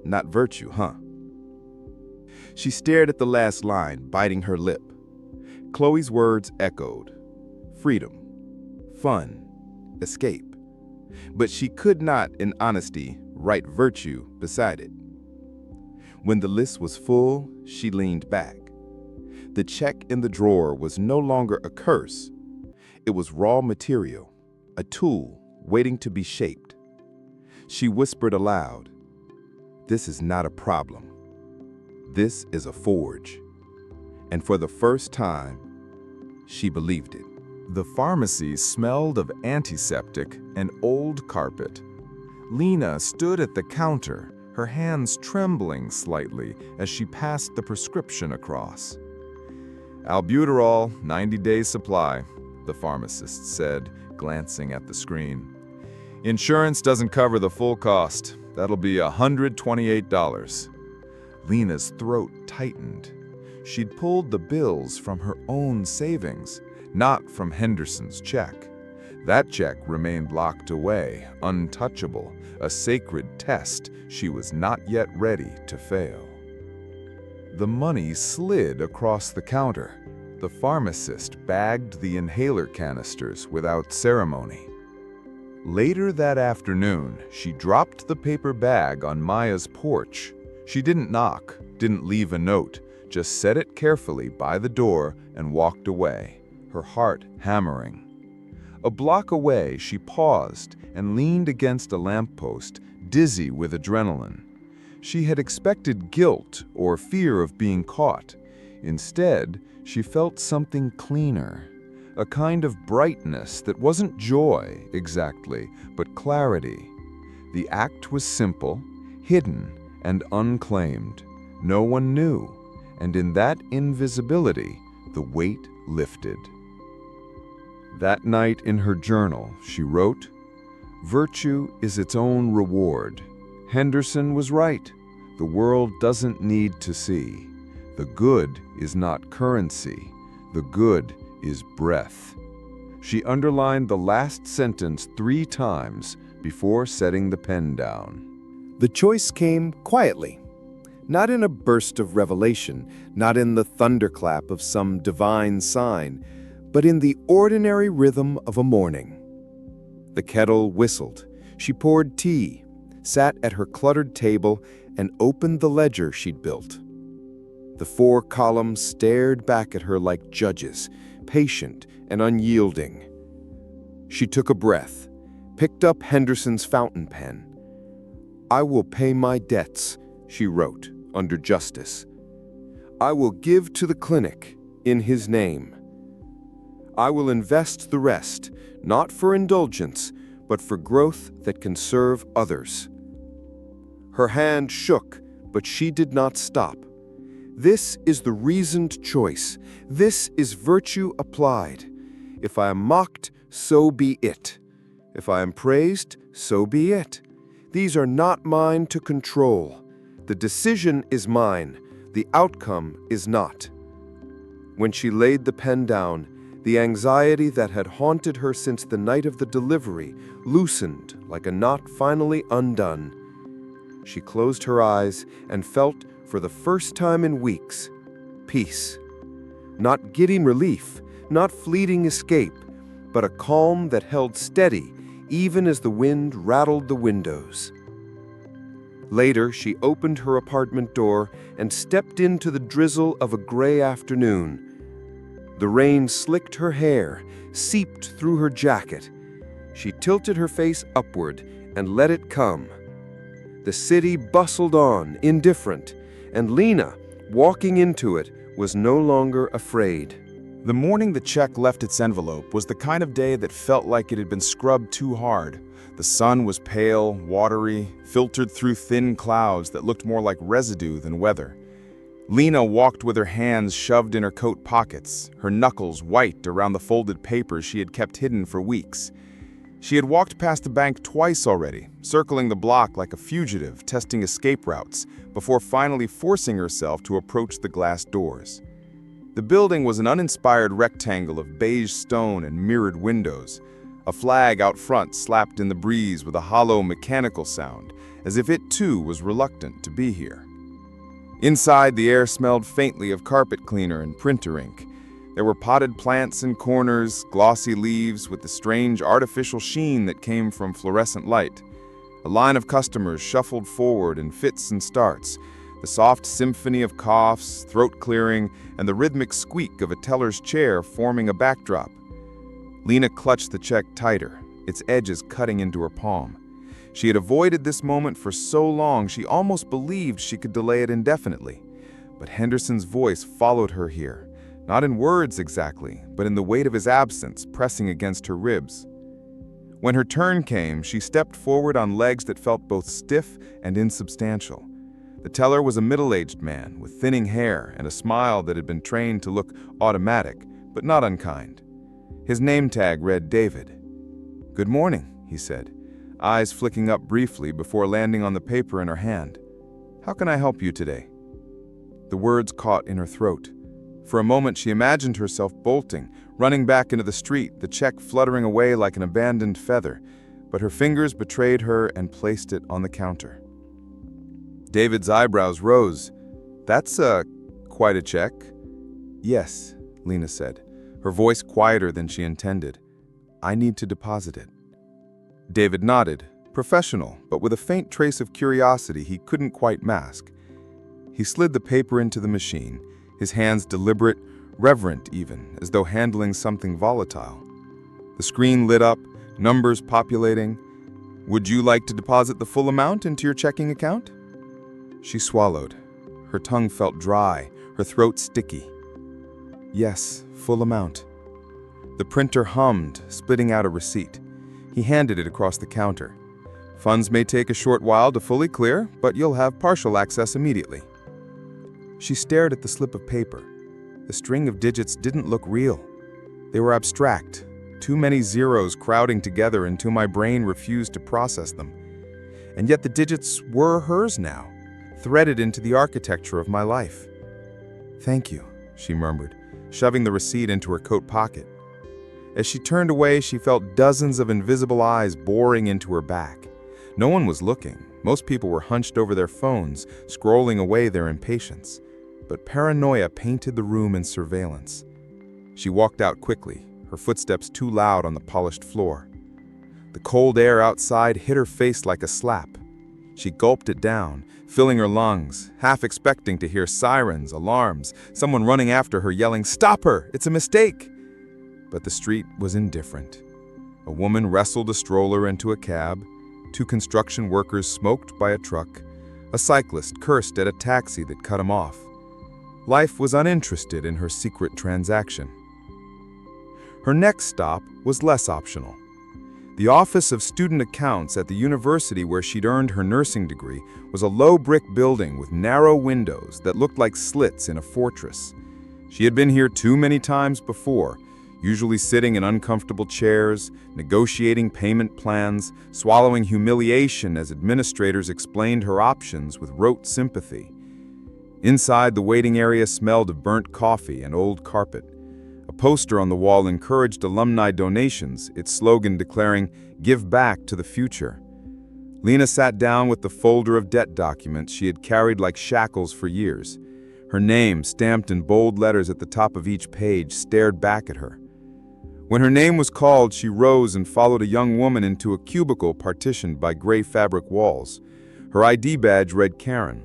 not virtue, huh? She stared at the last line, biting her lip. Chloe's words echoed. Freedom, fun, escape. But she could not, in honesty, write virtue beside it. When the list was full, she leaned back. The check in the drawer was no longer a curse. It was raw material, a tool waiting to be shaped. She whispered aloud, "This is not a problem. This is a forge." And for the first time, she believed it. The pharmacy smelled of antiseptic and old carpet. Lena stood at the counter, her hands trembling slightly as she passed the prescription across. "Albuterol, 90-day supply," the pharmacist said, glancing at the screen. "Insurance doesn't cover the full cost. That'll be $128. Lena's throat tightened. She'd pulled the bills from her own savings, not from Henderson's check. That check remained locked away, untouchable, a sacred test she was not yet ready to fail. The money slid across the counter. The pharmacist bagged the inhaler canisters without ceremony. Later that afternoon, she dropped the paper bag on Maya's porch. She didn't knock, didn't leave a note, just set it carefully by the door and walked away, her heart hammering. A block away, she paused and leaned against a lamppost, dizzy with adrenaline. She had expected guilt or fear of being caught. Instead, she felt something cleaner. A kind of brightness that wasn't joy, exactly, but clarity. The act was simple, hidden, and unclaimed. No one knew, and in that invisibility, the weight lifted. That night in her journal, she wrote, "Virtue is its own reward. Henderson was right. The world doesn't need to see. The good is not currency. The good is breath." She underlined the last sentence 3 times before setting the pen down. The choice came quietly, not in a burst of revelation, not in the thunderclap of some divine sign, but in the ordinary rhythm of a morning. The kettle whistled. She poured tea, sat at her cluttered table, and opened the ledger she'd built. The 4 columns stared back at her like judges, patient and unyielding. She took a breath, picked up Henderson's fountain pen. "I will pay my debts," she wrote, under justice. "I will give to the clinic in his name. I will invest the rest, not for indulgence, but for growth that can serve others." Her hand shook, but she did not stop. This is the reasoned choice. This is virtue applied. If I am mocked, so be it. If I am praised, so be it. These are not mine to control. The decision is mine. The outcome is not. When she laid the pen down, the anxiety that had haunted her since the night of the delivery loosened like a knot finally undone. She closed her eyes and felt, for the first time in weeks, peace. Not giddy relief, not fleeting escape, but a calm that held steady even as the wind rattled the windows. Later, she opened her apartment door and stepped into the drizzle of a gray afternoon. The rain slicked her hair, seeped through her jacket. She tilted her face upward and let it come. The city bustled on, indifferent, and Lena, walking into it, was no longer afraid. The morning the check left its envelope was the kind of day that felt like it had been scrubbed too hard. The sun was pale, watery, filtered through thin clouds that looked more like residue than weather. Lena walked with her hands shoved in her coat pockets, her knuckles white around the folded papers she had kept hidden for weeks. She had walked past the bank twice already, circling the block like a fugitive, testing escape routes, before finally forcing herself to approach the glass doors. The building was an uninspired rectangle of beige stone and mirrored windows. A flag out front slapped in the breeze with a hollow mechanical sound, as if it too was reluctant to be here. Inside, the air smelled faintly of carpet cleaner and printer ink. There were potted plants in corners, glossy leaves with the strange artificial sheen that came from fluorescent light. A line of customers shuffled forward in fits and starts, the soft symphony of coughs, throat clearing, and the rhythmic squeak of a teller's chair forming a backdrop. Lena clutched the check tighter, its edges cutting into her palm. She had avoided this moment for so long she almost believed she could delay it indefinitely. But Henderson's voice followed her here, not in words exactly, but in the weight of his absence pressing against her ribs. When her turn came, she stepped forward on legs that felt both stiff and insubstantial. The teller was a middle-aged man with thinning hair and a smile that had been trained to look automatic, but not unkind. His name tag read David. "Good morning," he said, eyes flicking up briefly before landing on the paper in her hand. "How can I help you today?" The words caught in her throat. For a moment she imagined herself bolting, running back into the street, the check fluttering away like an abandoned feather, but her fingers betrayed her and placed it on the counter. David's eyebrows rose. "That's quite a check." "Yes," Lena said, her voice quieter than she intended. "I need to deposit it." David nodded, professional, but with a faint trace of curiosity he couldn't quite mask. He slid the paper into the machine, his hands deliberate, reverent even, as though handling something volatile. The screen lit up, numbers populating. "Would you like to deposit the full amount into your checking account?" She swallowed. Her tongue felt dry, her throat sticky. "Yes, full amount." The printer hummed, spitting out a receipt. He handed it across the counter. "Funds may take a short while to fully clear, but you'll have partial access immediately." She stared at the slip of paper. The string of digits didn't look real. They were abstract, too many zeros crowding together until my brain refused to process them. And yet the digits were hers now, threaded into the architecture of my life. "Thank you," she murmured, shoving the receipt into her coat pocket. As she turned away, she felt dozens of invisible eyes boring into her back. No one was looking. Most people were hunched over their phones, scrolling away their impatience. But paranoia painted the room in surveillance. She walked out quickly, her footsteps too loud on the polished floor. The cold air outside hit her face like a slap. She gulped it down, filling her lungs, half expecting to hear sirens, alarms, someone running after her yelling, "Stop her! It's a mistake!" But the street was indifferent. A woman wrestled a stroller into a cab, 2 construction workers smoked by a truck, a cyclist cursed at a taxi that cut him off. Life was uninterested in her secret transaction. Her next stop was less optional. The Office of Student Accounts at the university where she'd earned her nursing degree was a low brick building with narrow windows that looked like slits in a fortress. She had been here too many times before, usually sitting in uncomfortable chairs, negotiating payment plans, swallowing humiliation as administrators explained her options with rote sympathy. Inside, the waiting area smelled of burnt coffee and old carpet. A poster on the wall encouraged alumni donations, its slogan declaring, "Give back to the future." Lena sat down with the folder of debt documents she had carried like shackles for years. Her name, stamped in bold letters at the top of each page, stared back at her. When her name was called, she rose and followed a young woman into a cubicle partitioned by gray fabric walls. Her ID badge read Karen.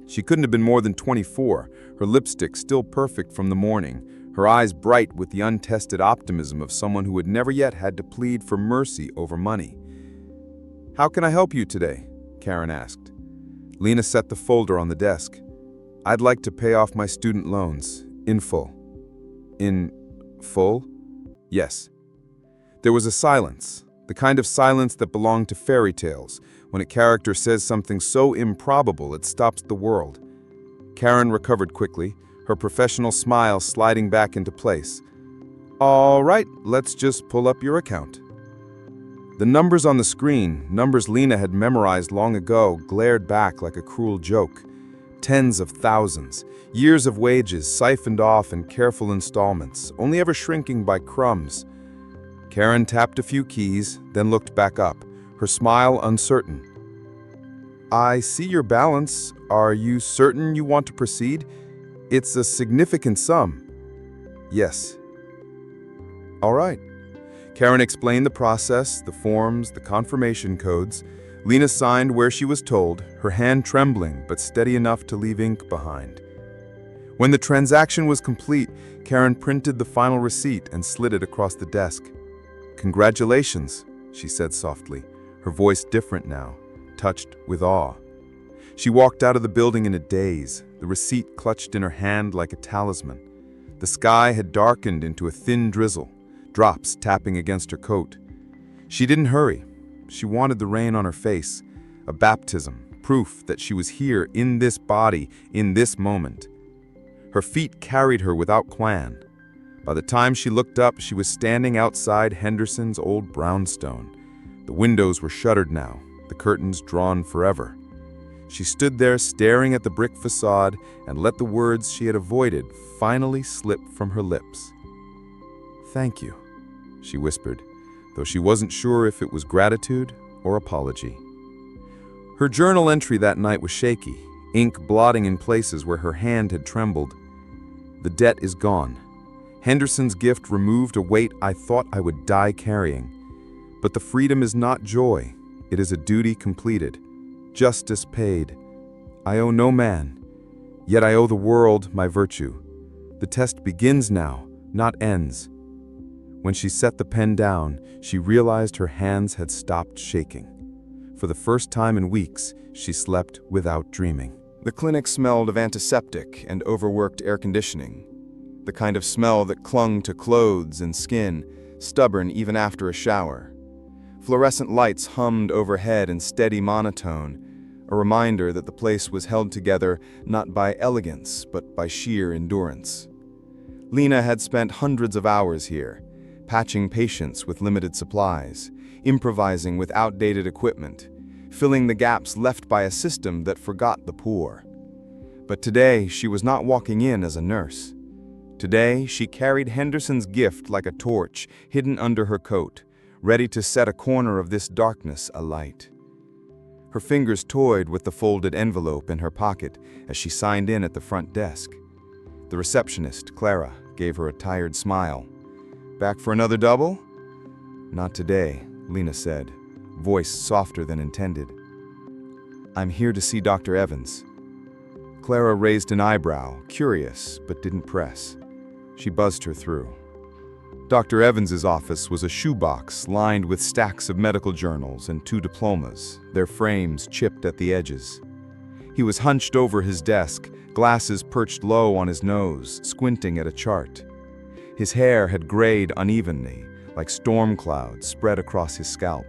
She couldn't have been more than 24, her lipstick still perfect from the morning, her eyes bright with the untested optimism of someone who had never yet had to plead for mercy over money. "How can I help you today?" Karen asked. Lena set the folder on the desk. "I'd like to pay off my student loans, in full." "In full?" "Yes." There was a silence, the kind of silence that belonged to fairy tales, when a character says something so improbable it stops the world. Karen recovered quickly, her professional smile sliding back into place. "All right, let's just pull up your account." The numbers on the screen, numbers Lena had memorized long ago, glared back like a cruel joke. Tens of thousands, years of wages siphoned off in careful installments, only ever shrinking by crumbs. Karen tapped a few keys, then looked back up, her smile uncertain. "I see your balance. Are you certain you want to proceed? It's a significant sum." "Yes." "All right." Karen explained the process, the forms, the confirmation codes. Lena signed where she was told, her hand trembling but steady enough to leave ink behind. When the transaction was complete, Karen printed the final receipt and slid it across the desk. "Congratulations," she said softly, her voice different now, touched with awe. She walked out of the building in a daze, the receipt clutched in her hand like a talisman. The sky had darkened into a thin drizzle, drops tapping against her coat. She didn't hurry. She wanted the rain on her face, a baptism, proof that she was here in this body, in this moment. Her feet carried her without plan. By the time she looked up, she was standing outside Henderson's old brownstone. The windows were shuttered now, the curtains drawn forever. She stood there staring at the brick facade and let the words she had avoided finally slip from her lips. "Thank you," she whispered, though she wasn't sure if it was gratitude or apology. Her journal entry that night was shaky, ink blotting in places where her hand had trembled. "The debt is gone. Henderson's gift removed a weight I thought I would die carrying. But the freedom is not joy. It is a duty completed. Justice paid. I owe no man. Yet I owe the world my virtue. The test begins now, not ends." When she set the pen down, she realized her hands had stopped shaking. For the first time in weeks, she slept without dreaming. The clinic smelled of antiseptic and overworked air conditioning. The kind of smell that clung to clothes and skin, stubborn even after a shower. Fluorescent lights hummed overhead in steady monotone, a reminder that the place was held together not by elegance, but by sheer endurance. Lena had spent hundreds of hours here, patching patients with limited supplies, improvising with outdated equipment, filling the gaps left by a system that forgot the poor. But today, she was not walking in as a nurse. Today, she carried Henderson's gift like a torch hidden under her coat, ready to set a corner of this darkness alight. Her fingers toyed with the folded envelope in her pocket as she signed in at the front desk. The receptionist, Clara, gave her a tired smile. "Back for another double?" "Not today," Lena said, voice softer than intended. "I'm here to see Dr. Evans." Clara raised an eyebrow, curious, but didn't press. She buzzed her through. Dr. Evans's office was a shoebox lined with stacks of medical journals and 2 diplomas, their frames chipped at the edges. He was hunched over his desk, glasses perched low on his nose, squinting at a chart. His hair had grayed unevenly, like storm clouds spread across his scalp.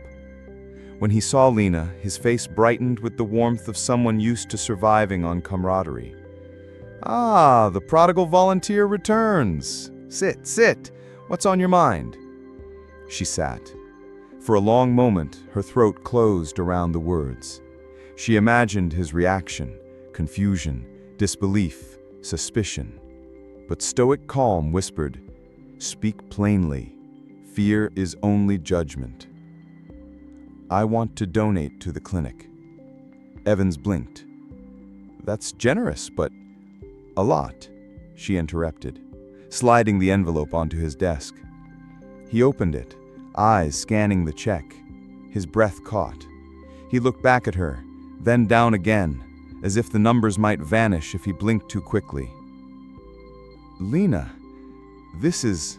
When he saw Lena, his face brightened with the warmth of someone used to surviving on camaraderie. "Ah, the prodigal volunteer returns. Sit, sit. What's on your mind?" She sat. For a long moment, her throat closed around the words. She imagined his reaction, confusion, disbelief, suspicion. But stoic calm whispered, "Speak plainly. Fear is only judgment." "I want to donate to the clinic." Evans blinked. "That's generous, but a lot," she interrupted, sliding the envelope onto his desk. He opened it, eyes scanning the check. His breath caught. He looked back at her, then down again, as if the numbers might vanish if he blinked too quickly. "Lena, this is...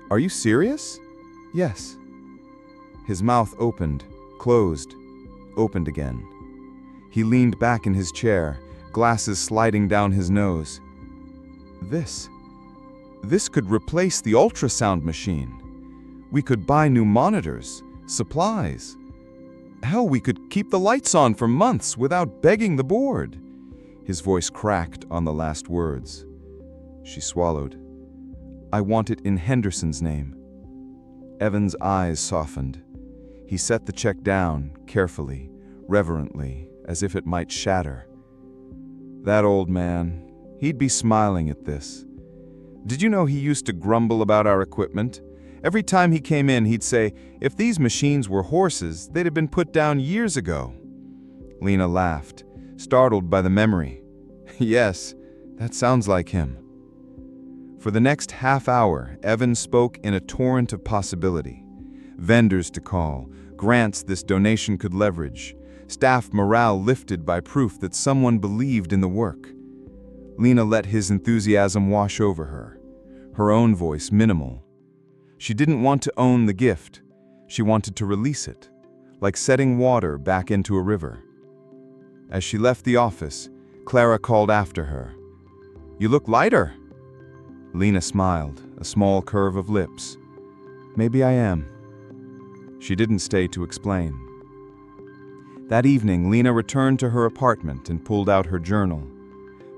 Are you serious?" "Yes." His mouth opened, closed, opened again. He leaned back in his chair, glasses sliding down his nose. This could replace the ultrasound machine. We could buy new monitors, supplies. Hell, we could keep the lights on for months without begging the board." His voice cracked on the last words. She swallowed. "I want it in Henderson's name." Evan's eyes softened. He set the check down, carefully, reverently, as if it might shatter. That old man, he'd be smiling at this. Did you know he used to grumble about our equipment? Every time he came in, he'd say, "If these machines were horses, they'd have been put down years ago." Lena laughed, startled by the memory. Yes, that sounds like him. For the next half hour, Evan spoke in a torrent of possibility. Vendors to call, grants this donation could leverage, staff morale lifted by proof that someone believed in the work. Lena let his enthusiasm wash over her, her own voice minimal. She didn't want to own the gift. She wanted to release it, like setting water back into a river. As she left the office, Clara called after her. "You look lighter." Lena smiled, a small curve of lips. "Maybe I am." She didn't stay to explain. That evening, Lena returned to her apartment and pulled out her journal.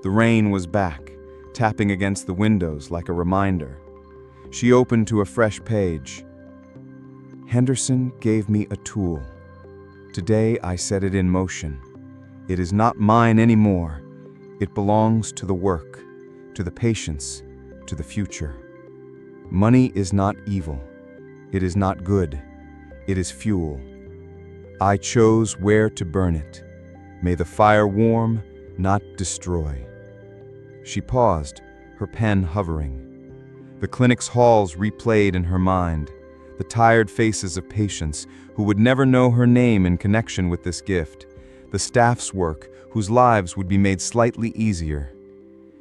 The rain was back, tapping against the windows like a reminder. She opened to a fresh page. "Henderson gave me a tool. Today I set it in motion. It is not mine anymore. It belongs to the work, to the patience, to the future. Money is not evil. It is not good. It is fuel. I chose where to burn it. May the fire warm, not destroy." She paused, her pen hovering. The clinic's halls replayed in her mind, the tired faces of patients who would never know her name in connection with this gift, the staff's work whose lives would be made slightly easier.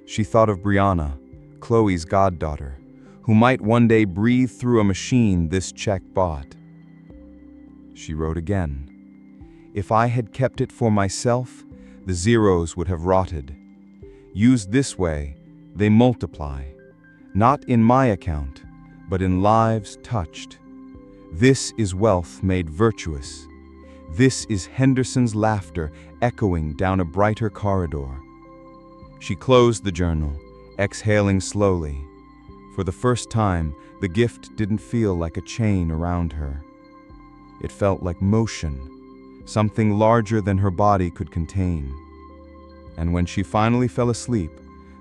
She thought of Brianna, Chloe's goddaughter, who might one day breathe through a machine this check bought. She wrote again. "If I had kept it for myself, the zeros would have rotted. Used this way, they multiply, not in my account, but in lives touched. This is wealth made virtuous. This is Henderson's laughter echoing down a brighter corridor." She closed the journal, exhaling slowly. For the first time, the gift didn't feel like a chain around her. It felt like motion, something larger than her body could contain. And when she finally fell asleep,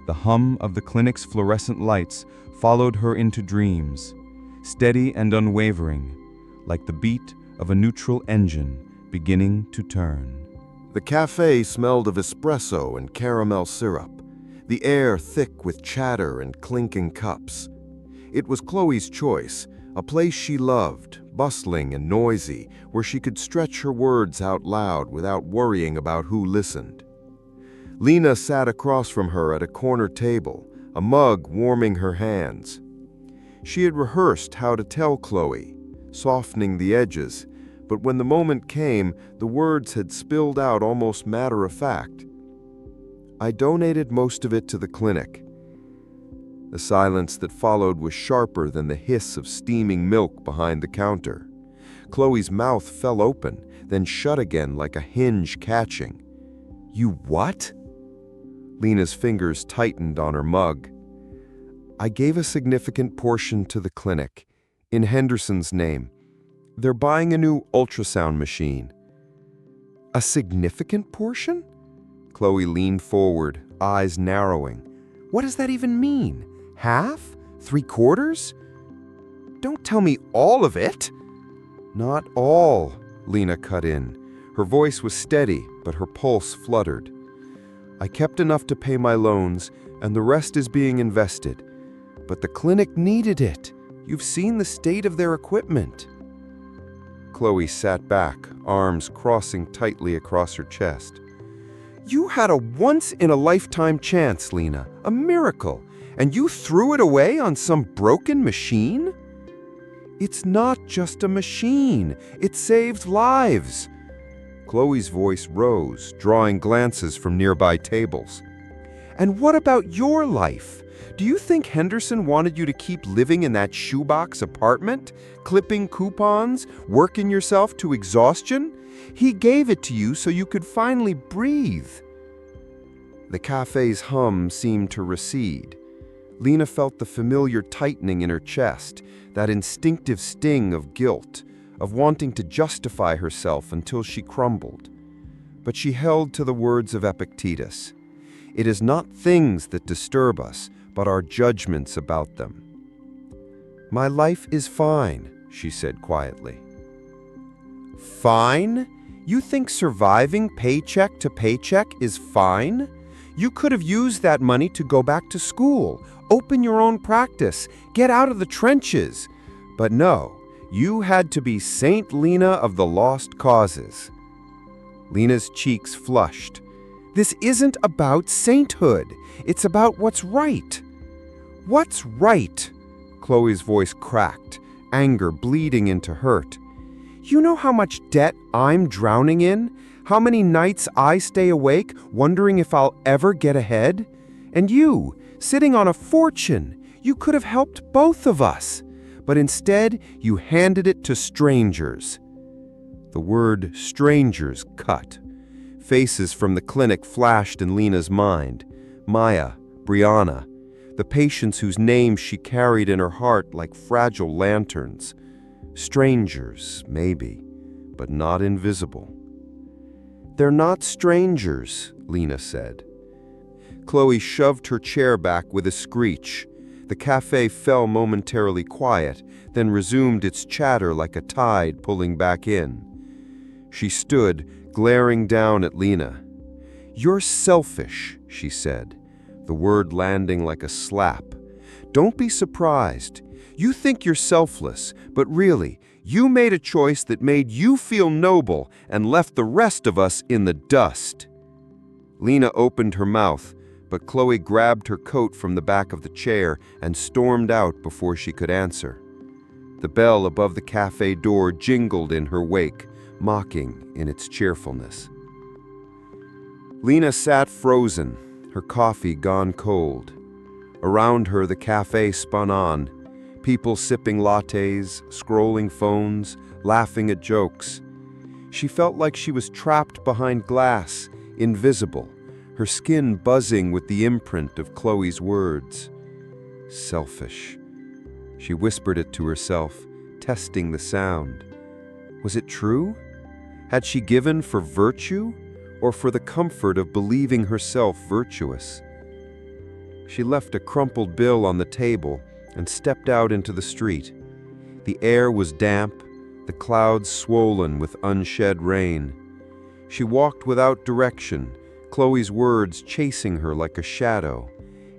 the hum of the clinic's fluorescent lights followed her into dreams, steady and unwavering, like the beat of a neutral engine beginning to turn. The cafe smelled of espresso and caramel syrup, the air thick with chatter and clinking cups. It was Chloe's Choice, a place she loved, bustling and noisy, where she could stretch her words out loud without worrying about who listened. Lena sat across from her at a corner table, a mug warming her hands. She had rehearsed how to tell Chloe, softening the edges, but when the moment came, the words had spilled out almost matter of fact. "I donated most of it to the clinic. The silence that followed was sharper than the hiss of steaming milk behind the counter. Chloe's mouth fell open, then shut again like a hinge catching. "You what?" Lena's fingers tightened on her mug. "I gave a significant portion to the clinic, in Henderson's name. They're buying a new ultrasound machine." "A significant portion?" Chloe leaned forward, eyes narrowing. "What does that even mean? Half? 3/4? Don't tell me all of it." "Not all," Lena cut in. Her voice was steady, but her pulse fluttered. "I kept enough to pay my loans, and the rest is being invested. But the clinic needed it. You've seen the state of their equipment." Chloe sat back, arms crossing tightly across her chest. "You had a once-in-a-lifetime chance, Lena, a miracle, and you threw it away on some broken machine?" "It's not just a machine. It saved lives." Chloe's voice rose, drawing glances from nearby tables. "And what about your life? Do you think Henderson wanted you to keep living in that shoebox apartment, clipping coupons, working yourself to exhaustion? He gave it to you so you could finally breathe." The cafe's hum seemed to recede. Lena felt the familiar tightening in her chest, that instinctive sting of guilt, of wanting to justify herself until she crumbled. But she held to the words of Epictetus. "It is not things that disturb us, but our judgments about them." "My life is fine," she said quietly. "Fine? You think surviving paycheck to paycheck is fine? You could have used that money to go back to school, open your own practice, get out of the trenches. But no, you had to be Saint Lena of the lost causes." Lena's cheeks flushed. "This isn't about sainthood. It's about what's right." "What's right?" Chloe's voice cracked, anger bleeding into hurt. "You know how much debt I'm drowning in? How many nights I stay awake wondering if I'll ever get ahead? And you, sitting on a fortune, you could have helped both of us. But instead, you handed it to strangers." The word strangers cut. Faces from the clinic flashed in Lena's mind. Maya, Brianna, the patients whose names she carried in her heart like fragile lanterns. Strangers, maybe, but not invisible. "They're not strangers," Lena said. Chloe shoved her chair back with a screech. The cafe fell momentarily quiet, then resumed its chatter like a tide pulling back in. She stood, glaring down at Lena. "You're selfish," she said, the word landing like a slap. "Don't be surprised. You think you're selfless, but really, you made a choice that made you feel noble and left the rest of us in the dust." Lena opened her mouth, but Chloe grabbed her coat from the back of the chair and stormed out before she could answer. The bell above the cafe door jingled in her wake, mocking in its cheerfulness. Lena sat frozen, her coffee gone cold. Around her, the cafe spun on, people sipping lattes, scrolling phones, laughing at jokes. She felt like she was trapped behind glass, invisible, her skin buzzing with the imprint of Chloe's words. Selfish. She whispered it to herself, testing the sound. Was it true? Had she given for virtue, or for the comfort of believing herself virtuous? She left a crumpled bill on the table and stepped out into the street. The air was damp, the clouds swollen with unshed rain. She walked without direction, Chloe's words chasing her like a shadow.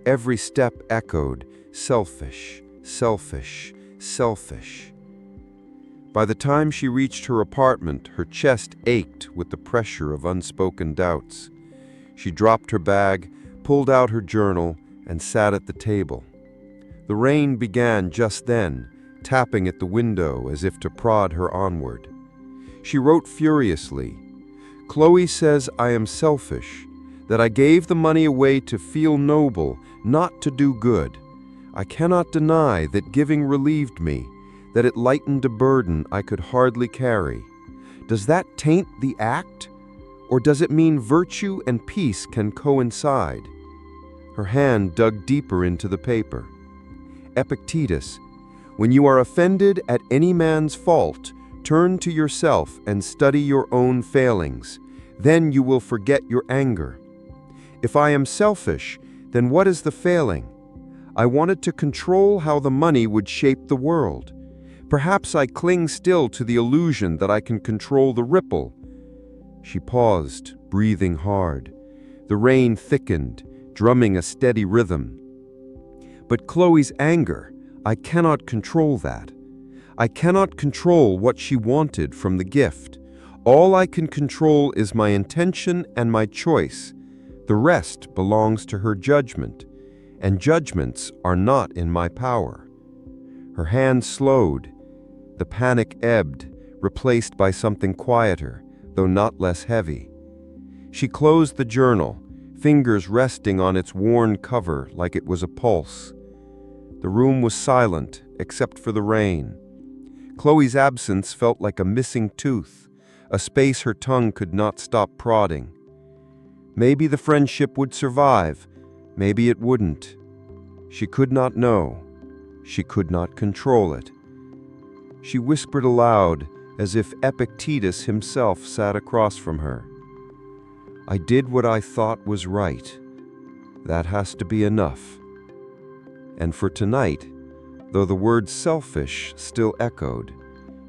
Every step echoed, selfish, selfish, selfish. By the time she reached her apartment, her chest ached with the pressure of unspoken doubts. She dropped her bag, pulled out her journal, and sat at the table. The rain began just then, tapping at the window as if to prod her onward. She wrote furiously, "Chloe says I am selfish, that I gave the money away to feel noble, not to do good. I cannot deny that giving relieved me, that it lightened a burden I could hardly carry. Does that taint the act? Or does it mean virtue and peace can coincide? Her hand dug deeper into the paper. Epictetus, when you are offended at any man's fault, turn to yourself and study your own failings. Then you will forget your anger. If I am selfish, then what is the failing? I wanted to control how the money would shape the world. Perhaps I cling still to the illusion that I can control the ripple. She paused, breathing hard. The rain thickened, drumming a steady rhythm. But Chloe's anger, I cannot control that. I cannot control what she wanted from the gift. All I can control is my intention and my choice. The rest belongs to her judgment, and judgments are not in my power. Her hand slowed. The panic ebbed, replaced by something quieter, though not less heavy. She closed the journal, fingers resting on its worn cover like it was a pulse. The room was silent, except for the rain. Chloe's absence felt like a missing tooth, a space her tongue could not stop prodding. Maybe the friendship would survive, maybe it wouldn't. She could not know. She could not control it. She whispered aloud, as if Epictetus himself sat across from her. I did what I thought was right. That has to be enough. And for tonight, though the word selfish still echoed,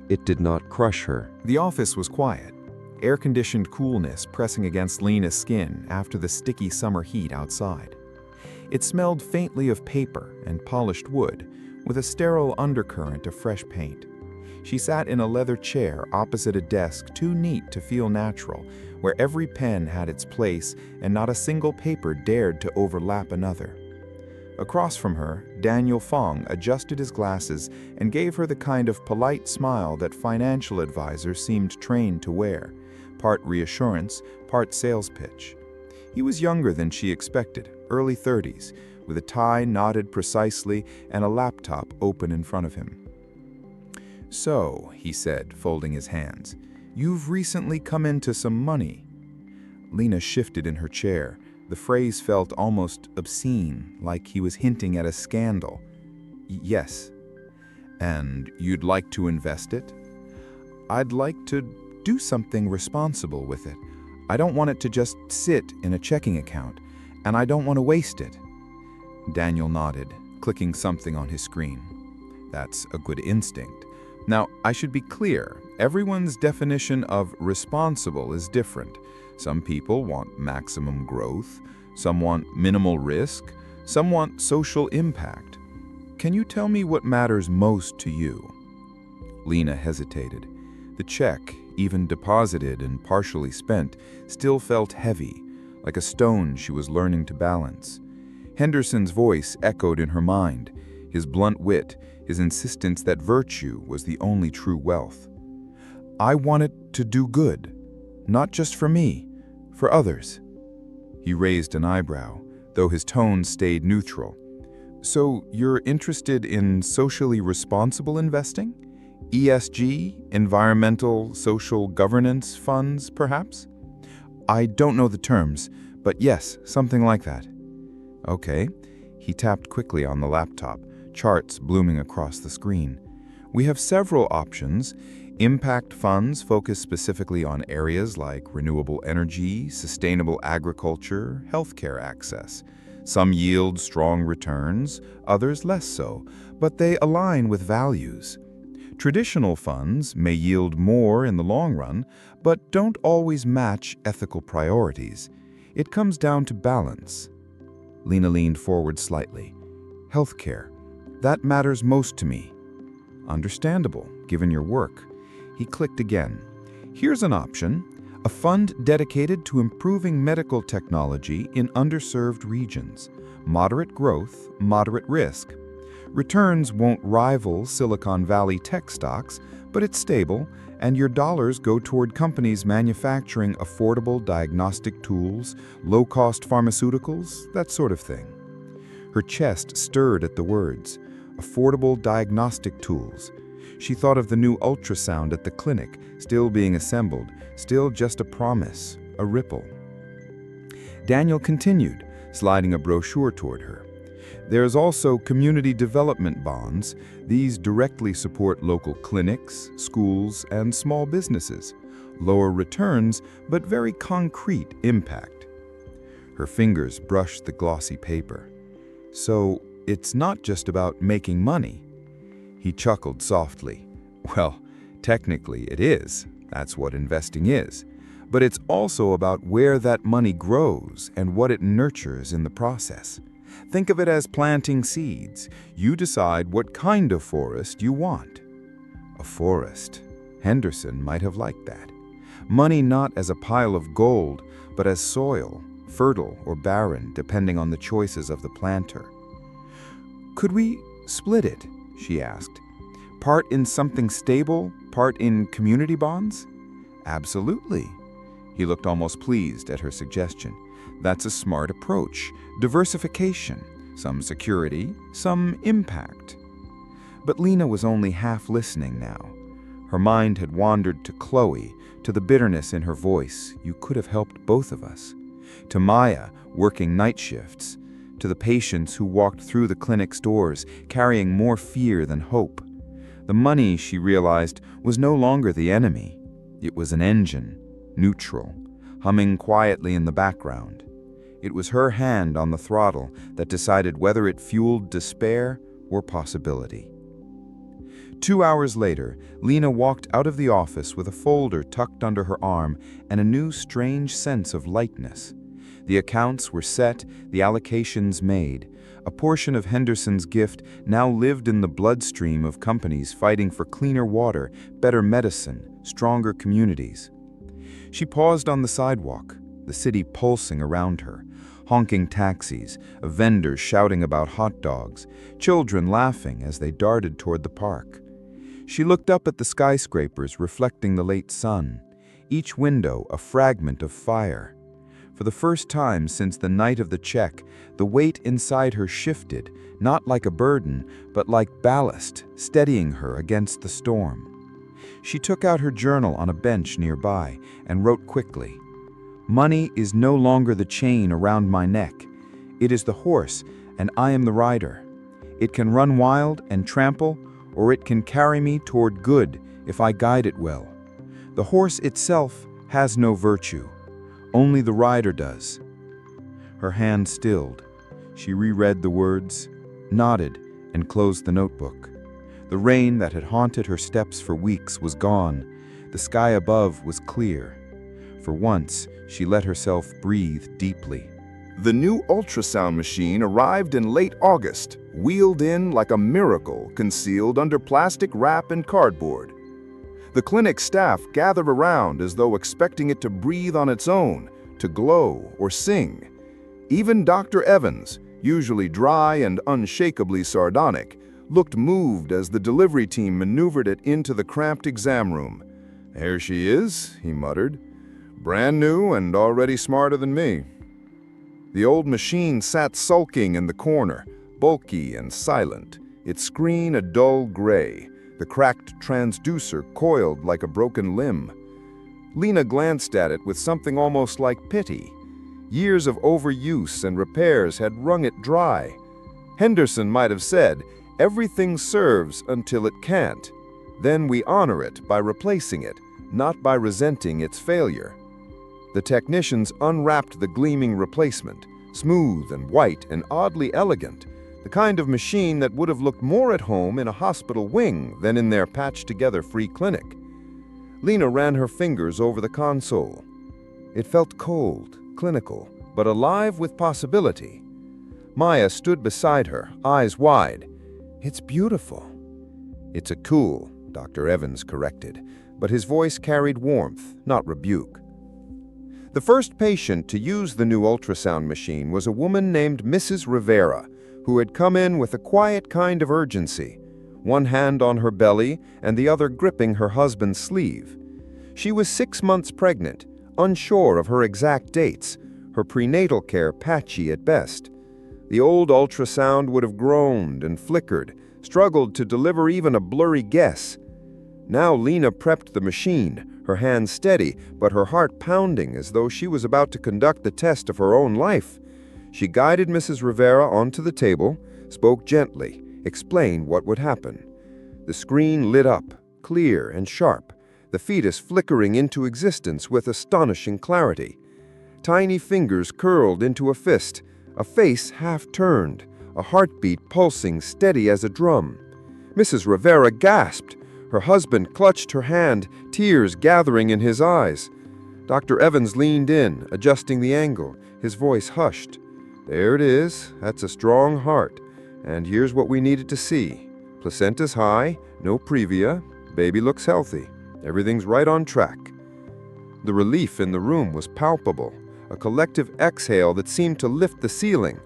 it did not crush her. The office was quiet, air-conditioned coolness pressing against Lena's skin after the sticky summer heat outside. It smelled faintly of paper and polished wood, with a sterile undercurrent of fresh paint. She sat in a leather chair opposite a desk too neat to feel natural, where every pen had its place and not a single paper dared to overlap another. Across from her, Daniel Fong adjusted his glasses and gave her the kind of polite smile that financial advisors seemed trained to wear, part reassurance, part sales pitch. He was younger than she expected, early 30s, with a tie knotted precisely and a laptop open in front of him. So, he said, folding his hands, you've recently come into some money. Lena shifted in her chair. The phrase felt almost obscene, like he was hinting at a scandal. Yes. And you'd like to invest it? I'd like to do something responsible with it. I don't want it to just sit in a checking account, and I don't want to waste it. Daniel nodded, clicking something on his screen. That's a good instinct. Now, I should be clear, everyone's definition of responsible is different. Some people want maximum growth, some want minimal risk, some want social impact. Can you tell me what matters most to you? Lena hesitated. The check, even deposited and partially spent, still felt heavy, like a stone she was learning to balance. Henderson's voice echoed in her mind, his blunt wit, his insistence that virtue was the only true wealth. I want it to do good, not just for me, for others. He raised an eyebrow, though his tone stayed neutral. So you're interested in socially responsible investing? ESG, environmental, social governance funds, perhaps? I don't know the terms, but yes, something like that. Okay. He tapped quickly on the laptop, charts blooming across the screen. We have several options. Impact funds focus specifically on areas like renewable energy, sustainable agriculture, healthcare access. Some yield strong returns, others less so, but they align with values. Traditional funds may yield more in the long run, but don't always match ethical priorities. It comes down to balance. Lena leaned forward slightly. Healthcare. That matters most to me. Understandable, given your work. He clicked again. Here's an option. A fund dedicated to improving medical technology in underserved regions. Moderate growth, moderate risk. Returns won't rival Silicon Valley tech stocks, but it's stable, and your dollars go toward companies manufacturing affordable diagnostic tools, low-cost pharmaceuticals, that sort of thing. Her chest stirred at the words, affordable diagnostic tools. She thought of the new ultrasound at the clinic, still being assembled, still just a promise, a ripple. Daniel continued, sliding a brochure toward her. There's also community development bonds. These directly support local clinics, schools, and small businesses. Lower returns, but very concrete impact. Her fingers brushed the glossy paper. So, it's not just about making money. He chuckled softly. Well, technically it is. That's what investing is. But it's also about where that money grows and what it nurtures in the process. Think of it as planting seeds. You decide what kind of forest you want. A forest. Henderson might have liked that. Money not as a pile of gold, but as soil, fertile or barren, depending on the choices of the planter. Could we split it? She asked. Part in something stable, part in community bonds? Absolutely. He looked almost pleased at her suggestion. That's a smart approach. Diversification. Some security, some impact. But Lena was only half listening now. Her mind had wandered to Chloe, to the bitterness in her voice. You could have helped both of us. To Maya, working night shifts. To the patients who walked through the clinic's doors, carrying more fear than hope. The money, she realized, was no longer the enemy. It was an engine, neutral, humming quietly in the background. It was her hand on the throttle that decided whether it fueled despair or possibility. 2 hours later, Lena walked out of the office with a folder tucked under her arm and a new strange sense of lightness. The accounts were set, the allocations made. A portion of Henderson's gift now lived in the bloodstream of companies fighting for cleaner water, better medicine, stronger communities. She paused on the sidewalk, the city pulsing around her. Honking taxis, a vendor shouting about hot dogs, children laughing as they darted toward the park. She looked up at the skyscrapers reflecting the late sun, each window a fragment of fire. For the first time since the night of the check, the weight inside her shifted, not like a burden, but like ballast, steadying her against the storm. She took out her journal on a bench nearby and wrote quickly. Money is no longer the chain around my neck. It is the horse, and I am the rider. It can run wild and trample, or it can carry me toward good if I guide it well. The horse itself has no virtue. Only the rider does. Her hand stilled. She reread the words, nodded, and closed the notebook. The rain that had haunted her steps for weeks was gone. The sky above was clear. For once, she let herself breathe deeply. The new ultrasound machine arrived in late August, wheeled in like a miracle concealed under plastic wrap and cardboard. The clinic staff gathered around as though expecting it to breathe on its own, to glow or sing. Even Dr. Evans, usually dry and unshakably sardonic, looked moved as the delivery team maneuvered it into the cramped exam room. "Here she is," he muttered. "Brand new and already smarter than me." The old machine sat sulking in the corner, bulky and silent, its screen a dull gray, the cracked transducer coiled like a broken limb. Lena glanced at it with something almost like pity. Years of overuse and repairs had wrung it dry. Henderson might have said, "Everything serves until it can't. Then we honor it by replacing it, not by resenting its failure." The technicians unwrapped the gleaming replacement, smooth and white and oddly elegant, the kind of machine that would have looked more at home in a hospital wing than in their patched-together free clinic. Lena ran her fingers over the console. It felt cold, clinical, but alive with possibility. Maya stood beside her, eyes wide. "It's beautiful." "It's a tool," Dr. Evans corrected, but his voice carried warmth, not rebuke. The first patient to use the new ultrasound machine was a woman named Mrs. Rivera, who had come in with a quiet kind of urgency, one hand on her belly and the other gripping her husband's sleeve. She was 6 months pregnant, unsure of her exact dates, her prenatal care patchy at best. The old ultrasound would have groaned and flickered, struggled to deliver even a blurry guess. Now Lena prepped the machine, her hands steady, but her heart pounding as though she was about to conduct the test of her own life. She guided Mrs. Rivera onto the table, spoke gently, explained what would happen. The screen lit up, clear and sharp, the fetus flickering into existence with astonishing clarity. Tiny fingers curled into a fist, a face half-turned, a heartbeat pulsing steady as a drum. Mrs. Rivera gasped. Her husband clutched her hand, tears gathering in his eyes. Dr. Evans leaned in, adjusting the angle, his voice hushed. "There it is. That's a strong heart. And here's what we needed to see. Placenta's high, no previa, baby looks healthy. Everything's right on track." The relief in the room was palpable, a collective exhale that seemed to lift the ceiling.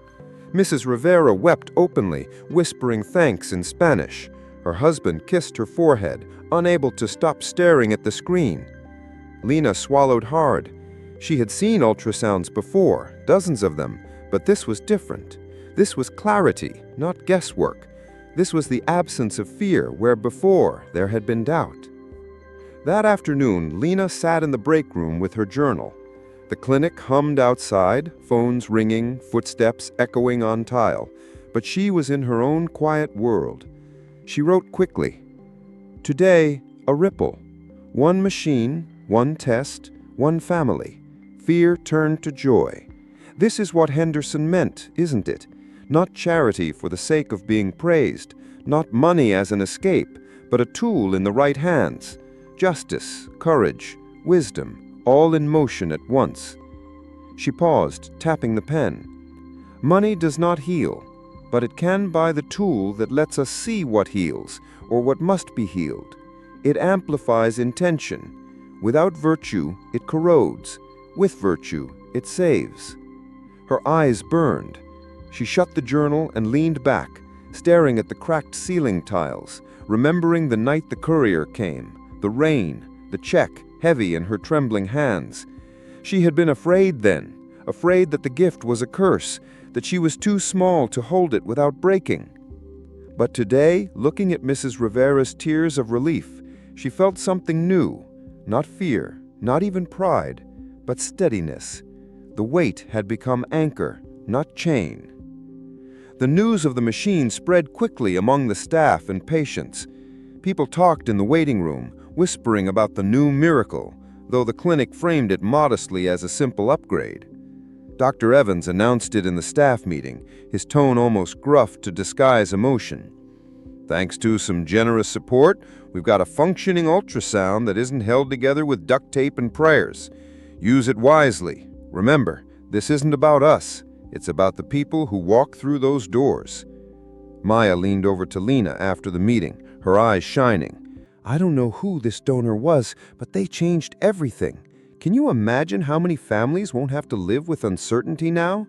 Mrs. Rivera wept openly, whispering thanks in Spanish. Her husband kissed her forehead, unable to stop staring at the screen. Lena swallowed hard. She had seen ultrasounds before, dozens of them, but this was different. This was clarity, not guesswork. This was the absence of fear where before there had been doubt. That afternoon, Lena sat in the break room with her journal. The clinic hummed outside, phones ringing, footsteps echoing on tile, but she was in her own quiet world. She wrote quickly, "Today, a ripple. One machine, one test, one family. Fear turned to joy. This is what Henderson meant, isn't it? Not charity for the sake of being praised, not money as an escape, but a tool in the right hands. Justice, courage, wisdom, all in motion at once." She paused, tapping the pen. Money does not heal, but it can buy the tool that lets us see what heals, or what must be healed. It amplifies intention. Without virtue, it corrodes. With virtue, it saves. Her eyes burned. She shut the journal and leaned back, staring at the cracked ceiling tiles, remembering the night the courier came, the rain, the check heavy in her trembling hands. She had been afraid then, afraid that the gift was a curse, that she was too small to hold it without breaking. But today, looking at Mrs. Rivera's tears of relief, she felt something new, not fear, not even pride, but steadiness. The weight had become anchor, not chain. The news of the machine spread quickly among the staff and patients. People talked in the waiting room, whispering about the new miracle, though the clinic framed it modestly as a simple upgrade. Dr. Evans announced it in the staff meeting, his tone almost gruff to disguise emotion. "Thanks to some generous support, we've got a functioning ultrasound that isn't held together with duct tape and prayers. Use it wisely. Remember, this isn't about us. It's about the people who walk through those doors." Maya leaned over to Lena after the meeting, her eyes shining. "I don't know who this donor was, but they changed everything. Can you imagine how many families won't have to live with uncertainty now?"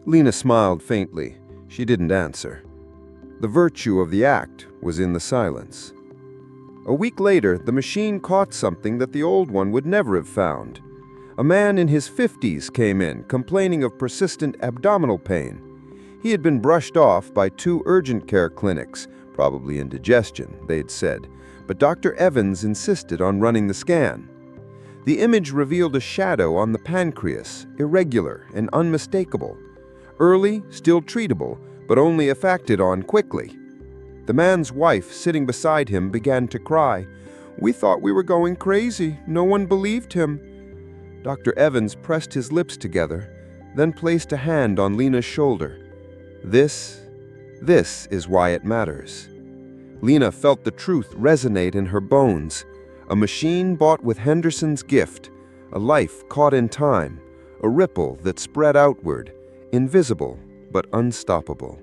Lena smiled faintly. She didn't answer. The virtue of the act was in the silence. A week later, the machine caught something that the old one would never have found. A man in his 50s came in, complaining of persistent abdominal pain. He had been brushed off by 2 urgent care clinics, probably indigestion, they'd said, but Dr. Evans insisted on running the scan. The image revealed a shadow on the pancreas, irregular and unmistakable. Early, still treatable, but only if acted on quickly. The man's wife, sitting beside him, began to cry. "We thought we were going crazy. No one believed him." Dr. Evans pressed his lips together, then placed a hand on Lena's shoulder. This is why it matters." Lena felt the truth resonate in her bones. A machine bought with Henderson's gift, a life caught in time, a ripple that spread outward, invisible but unstoppable.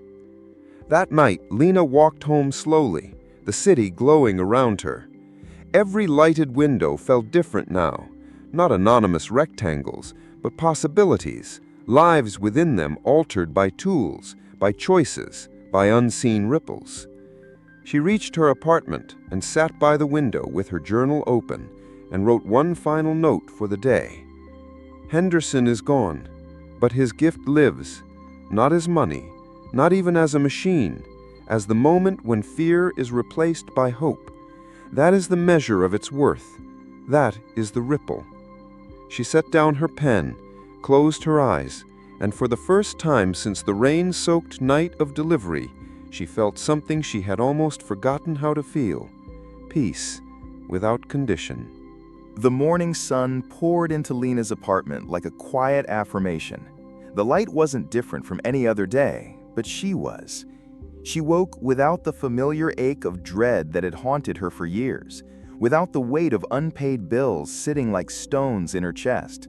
That night, Lena walked home slowly, the city glowing around her. Every lighted window felt different now, not anonymous rectangles, but possibilities, lives within them altered by tools, by choices, by unseen ripples. She reached her apartment and sat by the window with her journal open and wrote one final note for the day. "Henderson is gone, but his gift lives, not as money, not even as a machine, as the moment when fear is replaced by hope. That is the measure of its worth. That is the ripple. She set down her pen, closed her eyes, and for the first time since the rain-soaked night of delivery, she felt something she had almost forgotten how to feel: peace without condition. The morning sun poured into Lena's apartment like a quiet affirmation. The light wasn't different from any other day, but she was. She woke without the familiar ache of dread that had haunted her for years, without the weight of unpaid bills sitting like stones in her chest.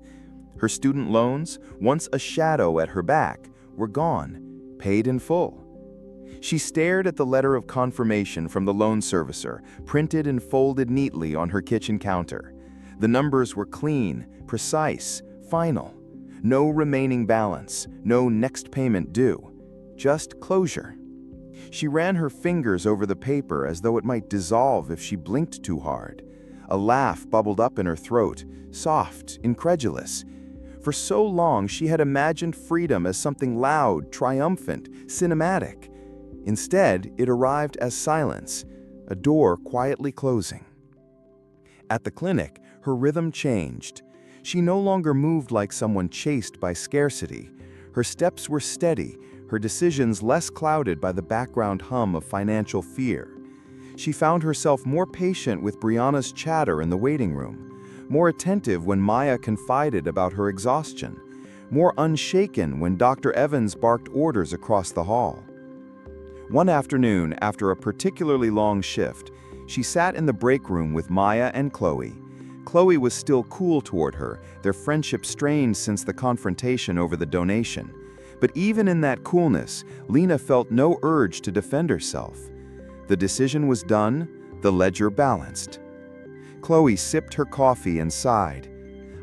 Her student loans, once a shadow at her back, were gone, paid in full. She stared at the letter of confirmation from the loan servicer, printed and folded neatly on her kitchen counter. The numbers were clean, precise, final. No remaining balance, no next payment due. Just closure. She ran her fingers over the paper as though it might dissolve if she blinked too hard. A laugh bubbled up in her throat, soft, incredulous. For so long she had imagined freedom as something loud, triumphant, cinematic. Instead, it arrived as silence, a door quietly closing. At the clinic, her rhythm changed. She no longer moved like someone chased by scarcity. Her steps were steady, her decisions less clouded by the background hum of financial fear. She found herself more patient with Brianna's chatter in the waiting room, more attentive when Maya confided about her exhaustion, more unshaken when Dr. Evans barked orders across the hall. One afternoon, after a particularly long shift, she sat in the break room with Maya and Chloe. Chloe was still cool toward her, their friendship strained since the confrontation over the donation. But even in that coolness, Lena felt no urge to defend herself. The decision was done, the ledger balanced. Chloe sipped her coffee and sighed.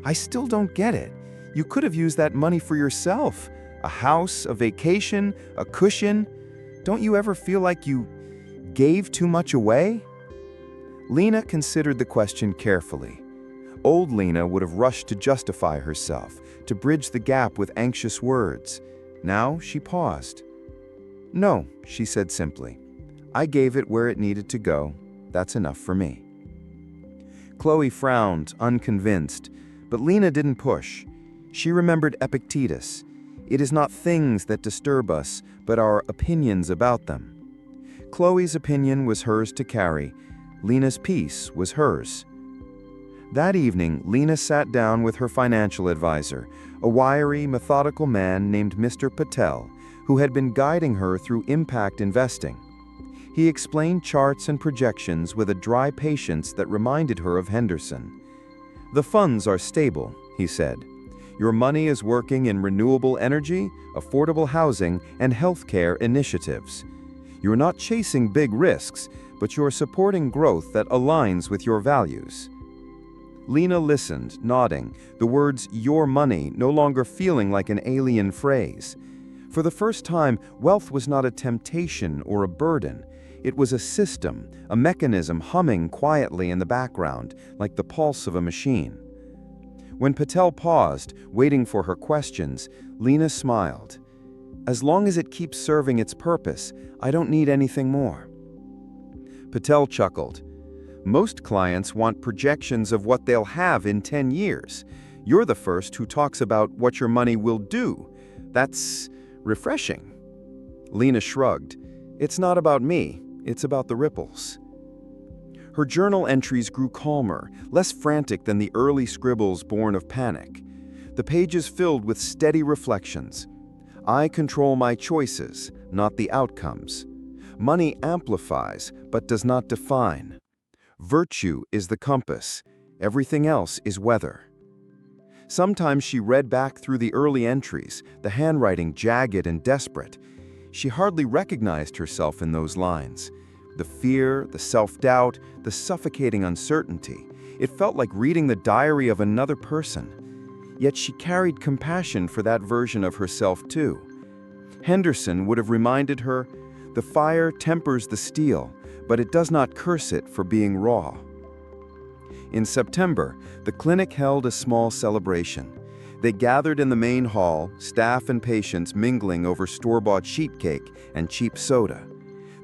"I still don't get it. You could have used that money for yourself. A house, a vacation, a cushion. Don't you ever feel like you gave too much away?" Lena considered the question carefully. Old Lena would have rushed to justify herself, to bridge the gap with anxious words. Now she paused. "No," she said simply. "I gave it where it needed to go. That's enough for me." Chloe frowned, unconvinced, but Lena didn't push. She remembered Epictetus. It is not things that disturb us, but our opinions about them. Chloe's opinion was hers to carry. Lena's peace was hers. That evening, Lena sat down with her financial advisor, a wiry, methodical man named Mr. Patel, who had been guiding her through impact investing. He explained charts and projections with a dry patience that reminded her of Henderson. "The funds are stable," he said. "Your money is working in renewable energy, affordable housing, and healthcare initiatives. You're not chasing big risks, but you're supporting growth that aligns with your values." Lena listened, nodding, the words "your money" no longer feeling like an alien phrase. For the first time, wealth was not a temptation or a burden. It was a system, a mechanism humming quietly in the background, like the pulse of a machine. When Patel paused, waiting for her questions, Lena smiled. "As long as it keeps serving its purpose, I don't need anything more." Patel chuckled. "Most clients want projections of what they'll have in 10 years. You're the first who talks about what your money will do. That's refreshing." Lena shrugged. "It's not about me. It's about the ripples." Her journal entries grew calmer, less frantic than the early scribbles born of panic. The pages filled with steady reflections. "I control my choices, not the outcomes. Money amplifies, but does not define. Virtue is the compass. Everything else is weather." Sometimes she read back through the early entries, the handwriting jagged and desperate. She hardly recognized herself in those lines. The fear, the self-doubt, the suffocating uncertainty. It felt like reading the diary of another person. Yet she carried compassion for that version of herself too. Henderson would have reminded her, "The fire tempers the steel, but it does not curse it for being raw." In September, the clinic held a small celebration. They gathered in the main hall, staff and patients mingling over store-bought sheet cake and cheap soda.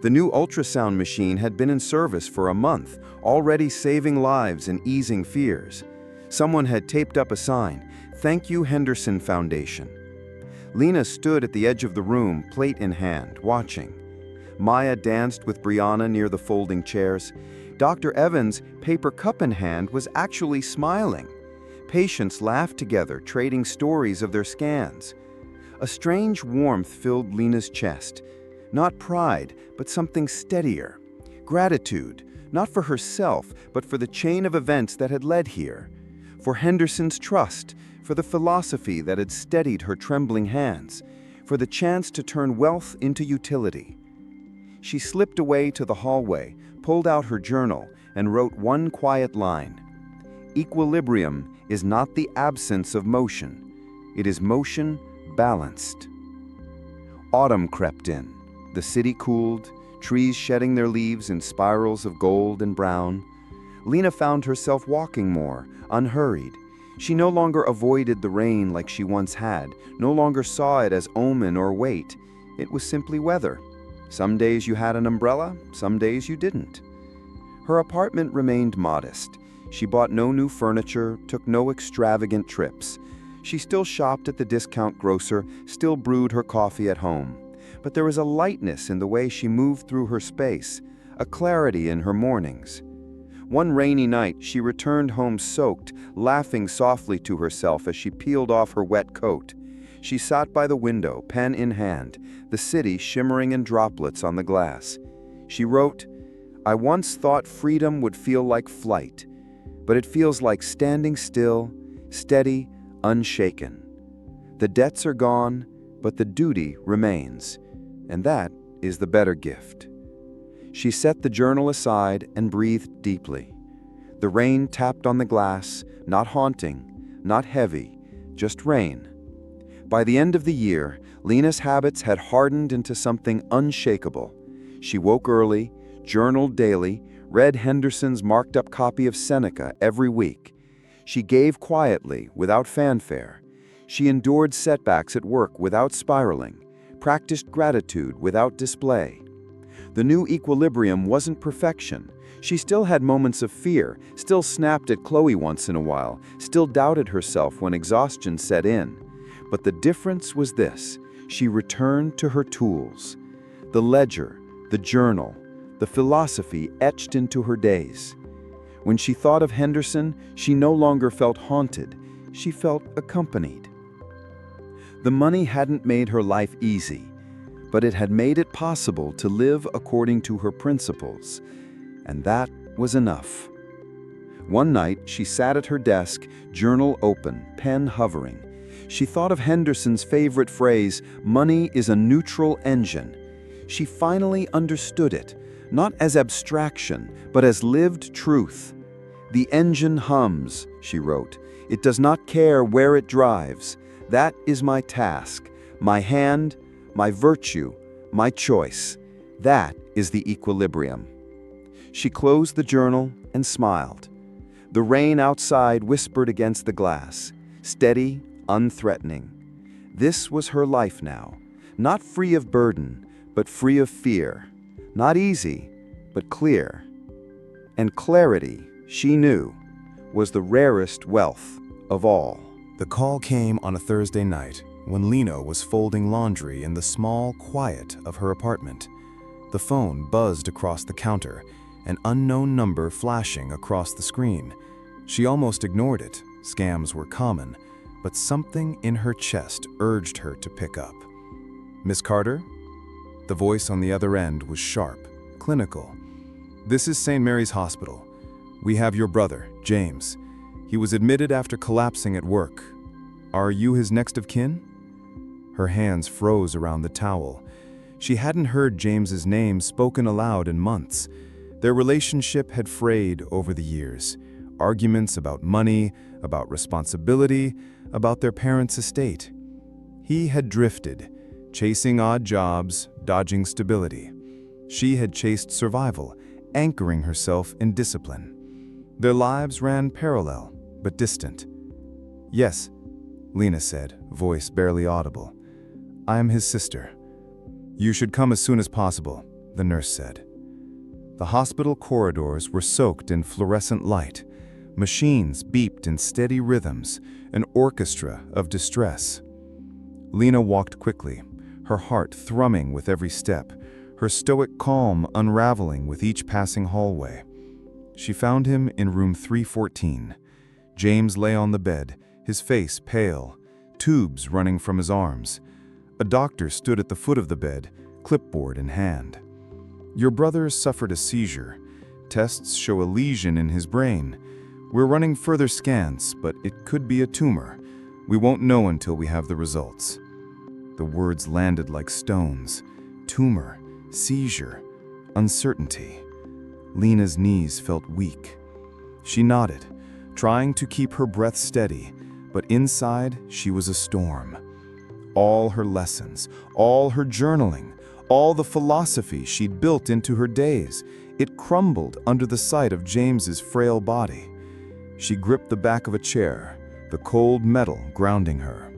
The new ultrasound machine had been in service for a month, already saving lives and easing fears. Someone had taped up a sign, "Thank you, Henderson Foundation." Lena stood at the edge of the room, plate in hand, watching. Maya danced with Brianna near the folding chairs. Dr. Evans, paper cup in hand, was actually smiling. Patients laughed together, trading stories of their scans. A strange warmth filled Lena's chest. Not pride, but something steadier. Gratitude, not for herself, but for the chain of events that had led here. For Henderson's trust, for the philosophy that had steadied her trembling hands, for the chance to turn wealth into utility. She slipped away to the hallway, pulled out her journal, and wrote one quiet line. Equilibrium is not the absence of motion. It is motion balanced. Autumn crept in. The city cooled, trees shedding their leaves in spirals of gold and brown. Lena found herself walking more, unhurried. She no longer avoided the rain like she once had, no longer saw it as omen or weight. It was simply weather. Some days you had an umbrella, some days you didn't. Her apartment remained modest. She bought no new furniture, took no extravagant trips. She still shopped at the discount grocer, still brewed her coffee at home. But there was a lightness in the way she moved through her space, a clarity in her mornings. One rainy night, she returned home soaked, laughing softly to herself as she peeled off her wet coat. She sat by the window, pen in hand, the city shimmering in droplets on the glass. She wrote, "I once thought freedom would feel like flight, but it feels like standing still, steady, unshaken. The debts are gone, but the duty remains, and that is the better gift." She set the journal aside and breathed deeply. The rain tapped on the glass, not haunting, not heavy, just rain. By the end of the year, Lena's habits had hardened into something unshakable. She woke early, journaled daily, read Henderson's marked-up copy of Seneca every week. She gave quietly, without fanfare. She endured setbacks at work without spiraling, practiced gratitude without display. The new equilibrium wasn't perfection. She still had moments of fear, still snapped at Chloe once in a while, still doubted herself when exhaustion set in. But the difference was this: she returned to her tools. The ledger, the journal, the philosophy etched into her days. When she thought of Henderson, she no longer felt haunted, she felt accompanied. The money hadn't made her life easy, but it had made it possible to live according to her principles, and that was enough. One night, she sat at her desk, journal open, pen hovering. She thought of Henderson's favorite phrase, "Money is a neutral engine." She finally understood it, not as abstraction, but as lived truth. "The engine hums," she wrote. "It does not care where it drives. That is my task, my hand, my virtue, my choice. That is the equilibrium." She closed the journal and smiled. The rain outside whispered against the glass, steady, unthreatening. This was her life now, not free of burden, but free of fear. Not easy, but clear. And clarity, she knew, was the rarest wealth of all. The call came on a Thursday night when Lena was folding laundry in the small quiet of her apartment. The phone buzzed across the counter, an unknown number flashing across the screen. She almost ignored it. Scams were common, but something in her chest urged her to pick up. "Miss Carter?" The voice on the other end was sharp, clinical. "This is St. Mary's Hospital. We have your brother, James. He was admitted after collapsing at work. Are you his next of kin?" Her hands froze around the towel. She hadn't heard James's name spoken aloud in months. Their relationship had frayed over the years. Arguments about money, about responsibility, about their parents' estate. He had drifted, chasing odd jobs, dodging stability. She had chased survival, anchoring herself in discipline. Their lives ran parallel, but distant. "Yes, Lena said, voice barely audible. "I am his sister." "You should come as soon as possible," the nurse said. The hospital corridors were soaked in fluorescent light. Machines beeped in steady rhythms, an orchestra of distress. Lena walked quickly, her heart thrumming with every step, her stoic calm unraveling with each passing hallway. She found him in room 314. James lay on the bed, his face pale, tubes running from his arms. A doctor stood at the foot of the bed, clipboard in hand. "Your brother suffered a seizure. Tests show a lesion in his brain. We're running further scans, but it could be a tumor. We won't know until we have the results." The words landed like stones. Tumor, seizure, uncertainty. Lena's knees felt weak. She nodded, trying to keep her breath steady, but inside she was a storm. All her lessons, all her journaling, all the philosophy she'd built into her days, it crumbled under the sight of James's frail body. She gripped the back of a chair, the cold metal grounding her.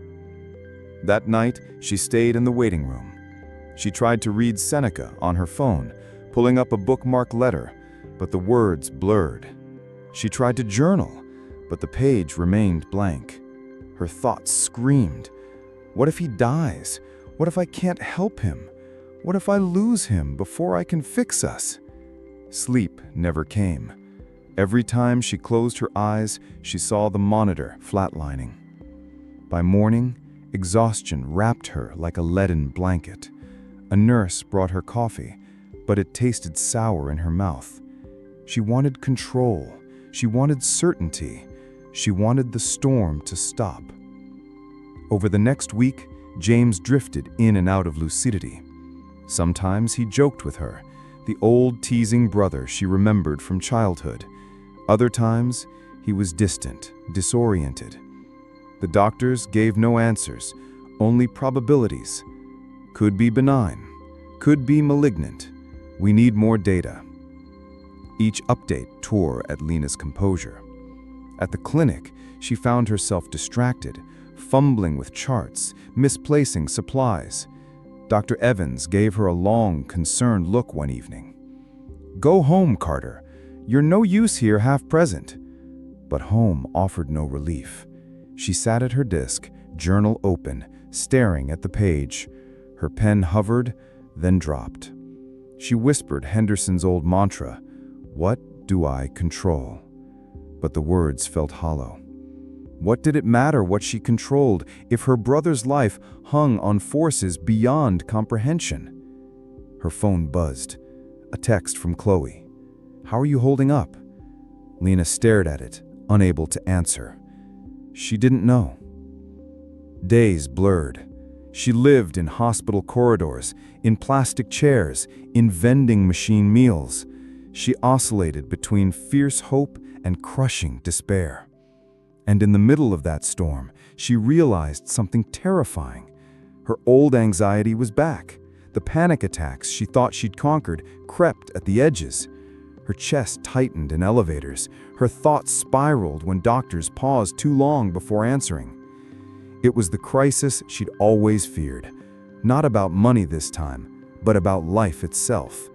That night, she stayed in the waiting room. She tried to read Seneca on her phone, pulling up a bookmarked letter, but the words blurred. She tried to journal, but the page remained blank. Her thoughts screamed, "What if he dies? What if I can't help him? What if I lose him before I can fix us?" Sleep never came. Every time she closed her eyes, she saw the monitor flatlining. By morning, exhaustion wrapped her like a leaden blanket. A nurse brought her coffee, but it tasted sour in her mouth. She wanted control. She wanted certainty. She wanted the storm to stop. Over the next week, James drifted in and out of lucidity. Sometimes he joked with her, the old teasing brother she remembered from childhood. Other times, he was distant, disoriented. The doctors gave no answers, only probabilities. Could be benign, could be malignant. We need more data. Each update tore at Lena's composure. At the clinic, she found herself distracted, fumbling with charts, misplacing supplies. Dr. Evans gave her a long, concerned look one evening. "Go home, Carter. You're no use here half-present." But home offered no relief. She sat at her desk, journal open, staring at the page. Her pen hovered, then dropped. She whispered Henderson's old mantra, "What do I control?" But the words felt hollow. What did it matter what she controlled if her brother's life hung on forces beyond comprehension? Her phone buzzed. A text from Chloe. "How are you holding up?" Lena stared at it, unable to answer. She didn't know. Days blurred. She lived in hospital corridors, in plastic chairs, in vending machine meals. She oscillated between fierce hope and crushing despair. And in the middle of that storm, she realized something terrifying. Her old anxiety was back. The panic attacks she thought she'd conquered crept at the edges. Her chest tightened in elevators. Her thoughts spiraled when doctors paused too long before answering. It was the crisis she'd always feared. Not about money this time, but about life itself.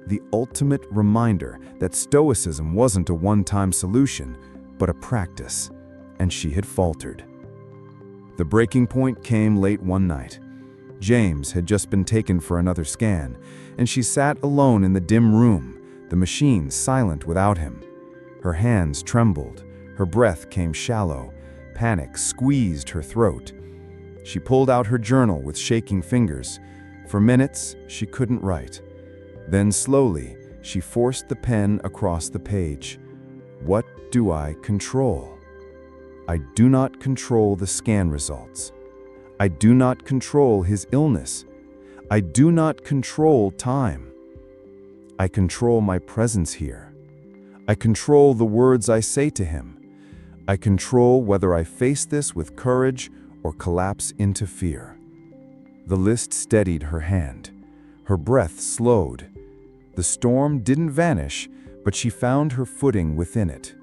The ultimate reminder that Stoicism wasn't a one-time solution, but a practice. And she had faltered. The breaking point came late one night. James had just been taken for another scan, and she sat alone in the dim room, the machine silent without him. Her hands trembled, her breath came shallow, panic squeezed her throat. She pulled out her journal with shaking fingers. For minutes, she couldn't write. Then slowly, she forced the pen across the page. What do I control? I do not control the scan results. I do not control his illness. I do not control time. I control my presence here. I control the words I say to him. I control whether I face this with courage or collapse into fear. The list steadied her hand. Her breath slowed. The storm didn't vanish, but she found her footing within it.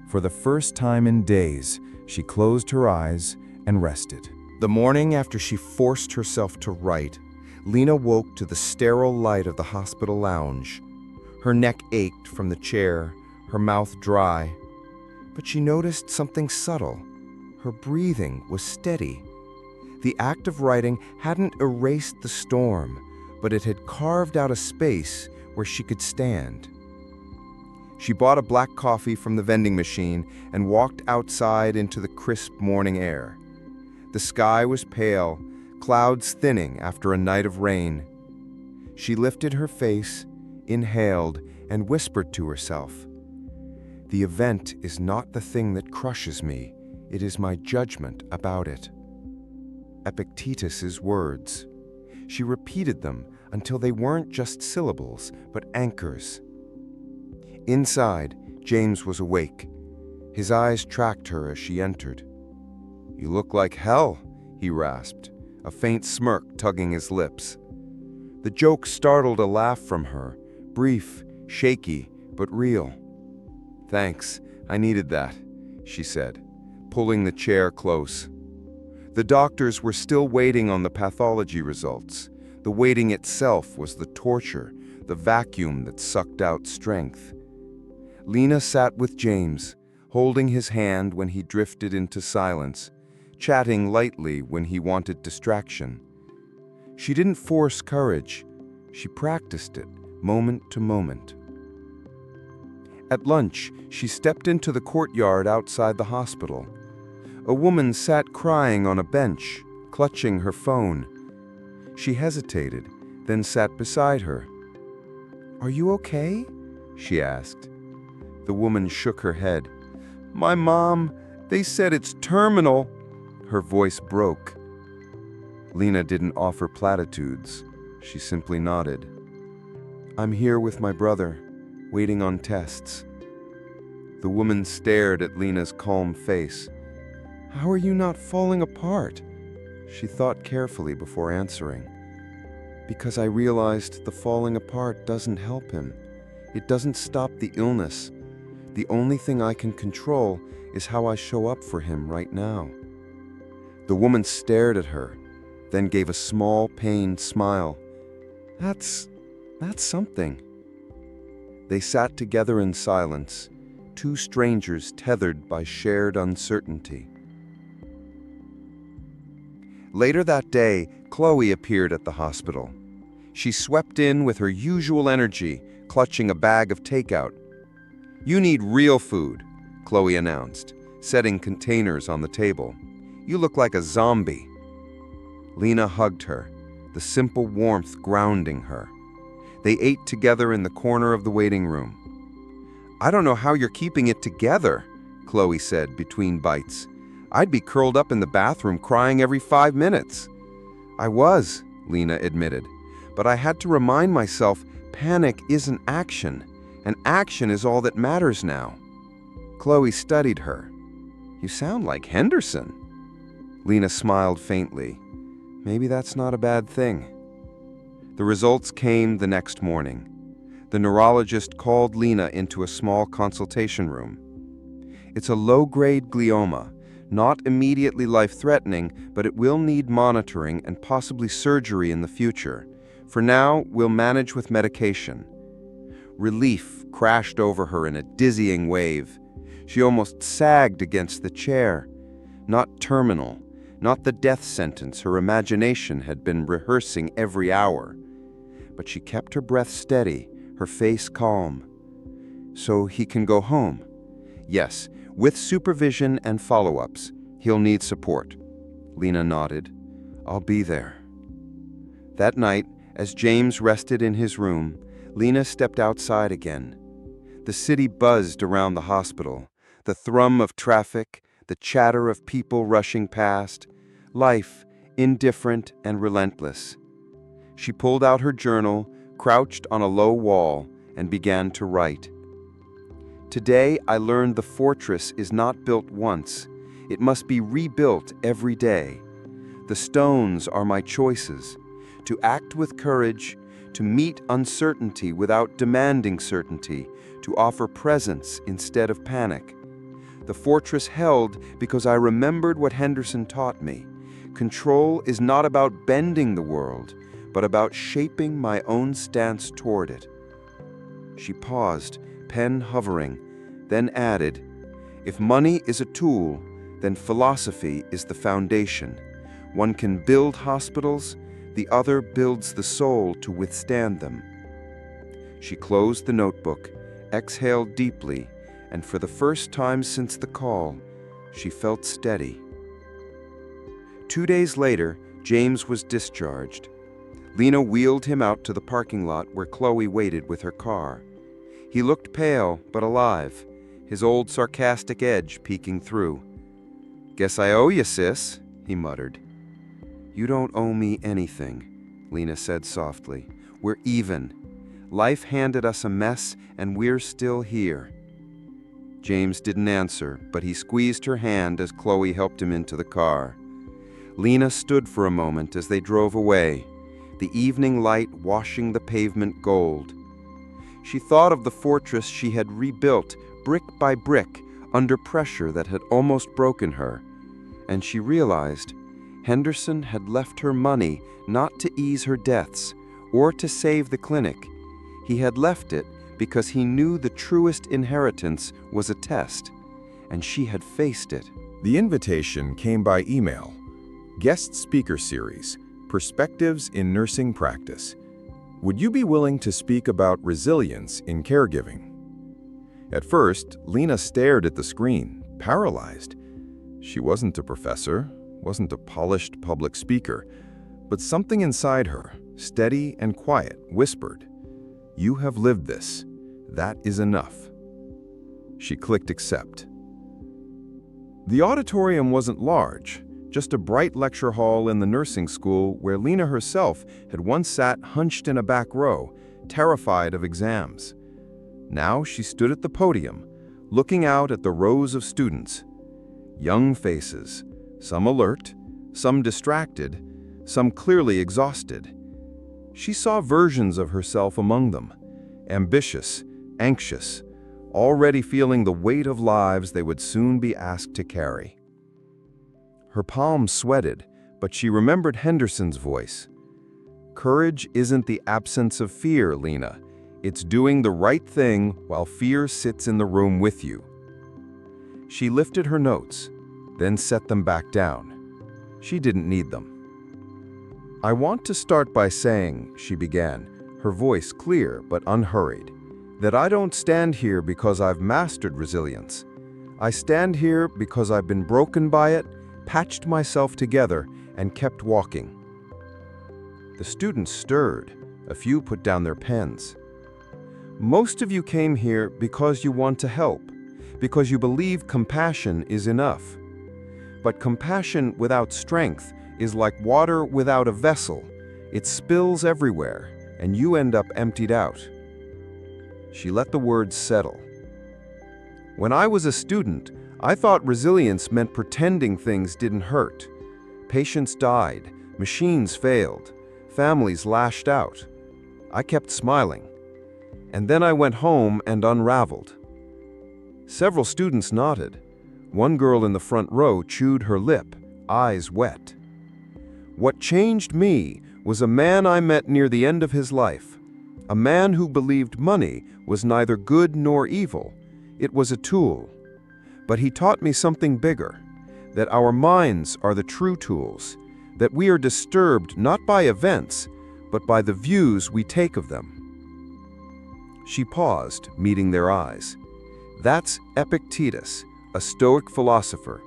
For the first time in days, she closed her eyes and rested. The morning after she forced herself to write, Lena woke to the sterile light of the hospital lounge. Her neck ached from the chair, her mouth dry. But she noticed something subtle. Her breathing was steady. The act of writing hadn't erased the storm, but it had carved out a space where she could stand. She bought a black coffee from the vending machine and walked outside into the crisp morning air. The sky was pale, clouds thinning after a night of rain. She lifted her face, inhaled, and whispered to herself, "The event is not the thing that crushes me, it is my judgment about it." Epictetus's words. She repeated them until they weren't just syllables, but anchors. Inside, James was awake. His eyes tracked her as she entered. "You look like hell," he rasped, a faint smirk tugging his lips. The joke startled a laugh from her, brief, shaky, but real. "Thanks, I needed that," she said, pulling the chair close. The doctors were still waiting on the pathology results. The waiting itself was the torture, the vacuum that sucked out strength. Lena sat with James, holding his hand when he drifted into silence, chatting lightly when he wanted distraction. She didn't force courage. She practiced it, moment to moment. At lunch, she stepped into the courtyard outside the hospital. A woman sat crying on a bench, clutching her phone. She hesitated, then sat beside her. "Are you okay?" she asked. The woman shook her head. "My mom, they said it's terminal." Her voice broke. Lena didn't offer platitudes. She simply nodded. "I'm here with my brother, waiting on tests." The woman stared at Lena's calm face. "How are you not falling apart?" She thought carefully before answering. "Because I realized the falling apart doesn't help him. It doesn't stop the illness. The only thing I can control is how I show up for him right now." The woman stared at her, then gave a small, pained smile. That's something." They sat together in silence, two strangers tethered by shared uncertainty. Later that day, Chloe appeared at the hospital. She swept in with her usual energy, clutching a bag of takeout. "You need real food," Chloe announced, setting containers on the table. "You look like a zombie." Lena hugged her, the simple warmth grounding her. They ate together in the corner of the waiting room. "I don't know how you're keeping it together," Chloe said between bites. "I'd be curled up in the bathroom crying every 5 minutes." "I was," Lena admitted, "but I had to remind myself panic isn't action, and action is all that matters now." Chloe studied her. "You sound like Henderson." Lena smiled faintly. "Maybe that's not a bad thing." The results came the next morning. The neurologist called Lena into a small consultation room. "It's a low-grade glioma, not immediately life-threatening, but it will need monitoring and possibly surgery in the future. For now, we'll manage with medication." Relief crashed over her in a dizzying wave. She almost sagged against the chair. Not terminal, not the death sentence her imagination had been rehearsing every hour. But she kept her breath steady, her face calm. "So he can go home?" "Yes, with supervision and follow-ups. He'll need support." Lena nodded. "I'll be there." That night, as James rested in his room, Lena stepped outside again. The city buzzed around the hospital, the thrum of traffic, the chatter of people rushing past, life indifferent and relentless. She pulled out her journal, crouched on a low wall, and began to write. "Today I learned the fortress is not built once. It must be rebuilt every day. The stones are my choices: to act with courage, to meet uncertainty without demanding certainty, to offer presence instead of panic. The fortress held because I remembered what Henderson taught me. Control is not about bending the world, but about shaping my own stance toward it. She paused, pen hovering, then added, "If money is a tool, then philosophy is the foundation. One can build hospitals, the other builds the soul to withstand them." She closed the notebook, exhaled deeply, and for the first time since the call, she felt steady. 2 days later, James was discharged. Lena wheeled him out to the parking lot where Chloe waited with her car. He looked pale but alive, his old sarcastic edge peeking through. "Guess I owe you, sis," he muttered. "You don't owe me anything," Lena said softly. "We're even. Life handed us a mess, and we're still here." James didn't answer, but he squeezed her hand as Chloe helped him into the car. Lena stood for a moment as they drove away, the evening light washing the pavement gold. She thought of the fortress she had rebuilt brick by brick under pressure that had almost broken her, and she realized Henderson had left her money not to ease her debts or to save the clinic. He had left it because he knew the truest inheritance was a test, and she had faced it. The invitation came by email. Guest speaker series, Perspectives in Nursing Practice. Would you be willing to speak about resilience in caregiving? At first, Lena stared at the screen, paralyzed. She wasn't a professor, wasn't a polished public speaker, but something inside her, steady and quiet, whispered, "You have lived this. That is enough." She clicked accept. The auditorium wasn't large, just a bright lecture hall in the nursing school where Lena herself had once sat hunched in a back row, terrified of exams. Now she stood at the podium, looking out at the rows of students. Young faces, some alert, some distracted, some clearly exhausted. She saw versions of herself among them, ambitious, anxious, already feeling the weight of lives they would soon be asked to carry. Her palms sweated, but she remembered Henderson's voice. "Courage isn't the absence of fear, Lena. It's doing the right thing while fear sits in the room with you." She lifted her notes, then set them back down. She didn't need them. "I want to start by saying," she began, her voice clear but unhurried, "that I don't stand here because I've mastered resilience. I stand here because I've been broken by it, patched myself together, and kept walking." The students stirred. A few put down their pens. "Most of you came here because you want to help, because you believe compassion is enough. But compassion without strength is like water without a vessel. It spills everywhere, and you end up emptied out." She let the words settle. "When I was a student, I thought resilience meant pretending things didn't hurt. Patients died, machines failed, families lashed out. I kept smiling. And then I went home and unraveled." Several students nodded. One girl in the front row chewed her lip, eyes wet. "What changed me was a man I met near the end of his life. A man who believed money was neither good nor evil. It was a tool. But he taught me something bigger, that our minds are the true tools, that we are disturbed not by events, but by the views we take of them." She paused, meeting their eyes. "That's Epictetus, a Stoic philosopher.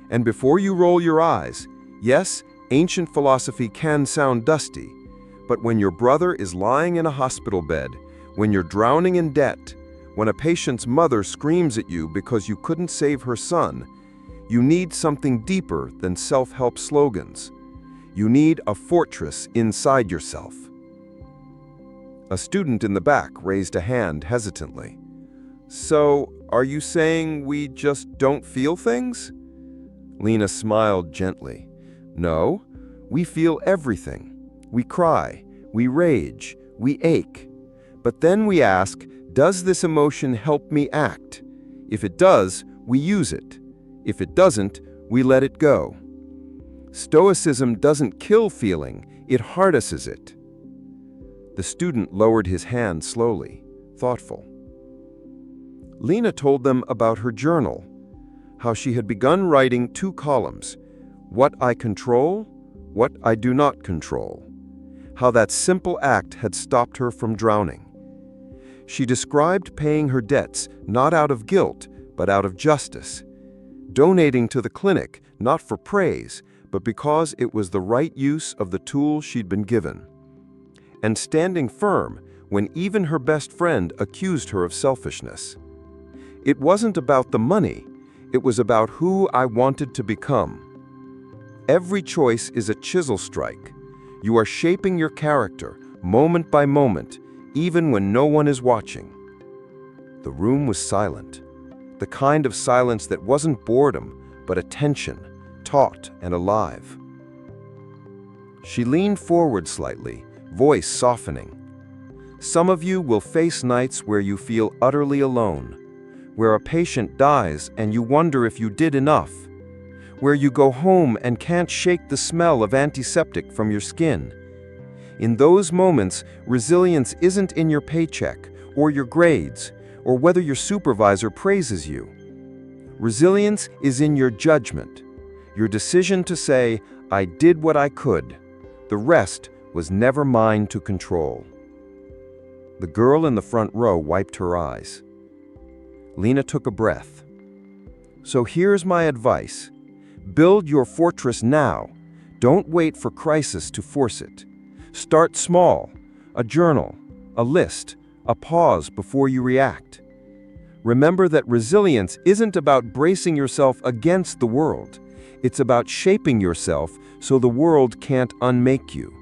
And before you roll your eyes, yes, ancient philosophy can sound dusty, but when your brother is lying in a hospital bed, when you're drowning in debt, when a patient's mother screams at you because you couldn't save her son, you need something deeper than self-help slogans. You need a fortress inside yourself." A student in the back raised a hand hesitantly. "So, are you saying we just don't feel things?" Lena smiled gently. "No, we feel everything. We cry, we rage, we ache. But then we ask, does this emotion help me act? If it does, we use it. If it doesn't, we let it go. Stoicism doesn't kill feeling, it harnesses it. The student lowered his hand slowly, thoughtful. Lena told them about her journal, how she had begun writing 2 columns, what I control, what I do not control, how that simple act had stopped her from drowning. She described paying her debts not out of guilt, but out of justice, donating to the clinic not for praise, but because it was the right use of the tool she'd been given, and standing firm when even her best friend accused her of selfishness. It wasn't about the money, it was about who I wanted to become. Every choice is a chisel strike. You are shaping your character, moment by moment, even when no one is watching. The room was silent, the kind of silence that wasn't boredom, but attention, taut and alive. She leaned forward slightly, voice softening. Some of you will face nights where you feel utterly alone, where a patient dies and you wonder if you did enough, where you go home and can't shake the smell of antiseptic from your skin. In those moments, resilience isn't in your paycheck or your grades or whether your supervisor praises you. Resilience is in your judgment, your decision to say, I did what I could. The rest was never mine to control. The girl in the front row wiped her eyes. Lena took a breath. So here's my advice. Build your fortress now. Don't wait for crisis to force it. Start small, a journal, a list, a pause before you react. Remember that resilience isn't about bracing yourself against the world. It's about shaping yourself so the world can't unmake you.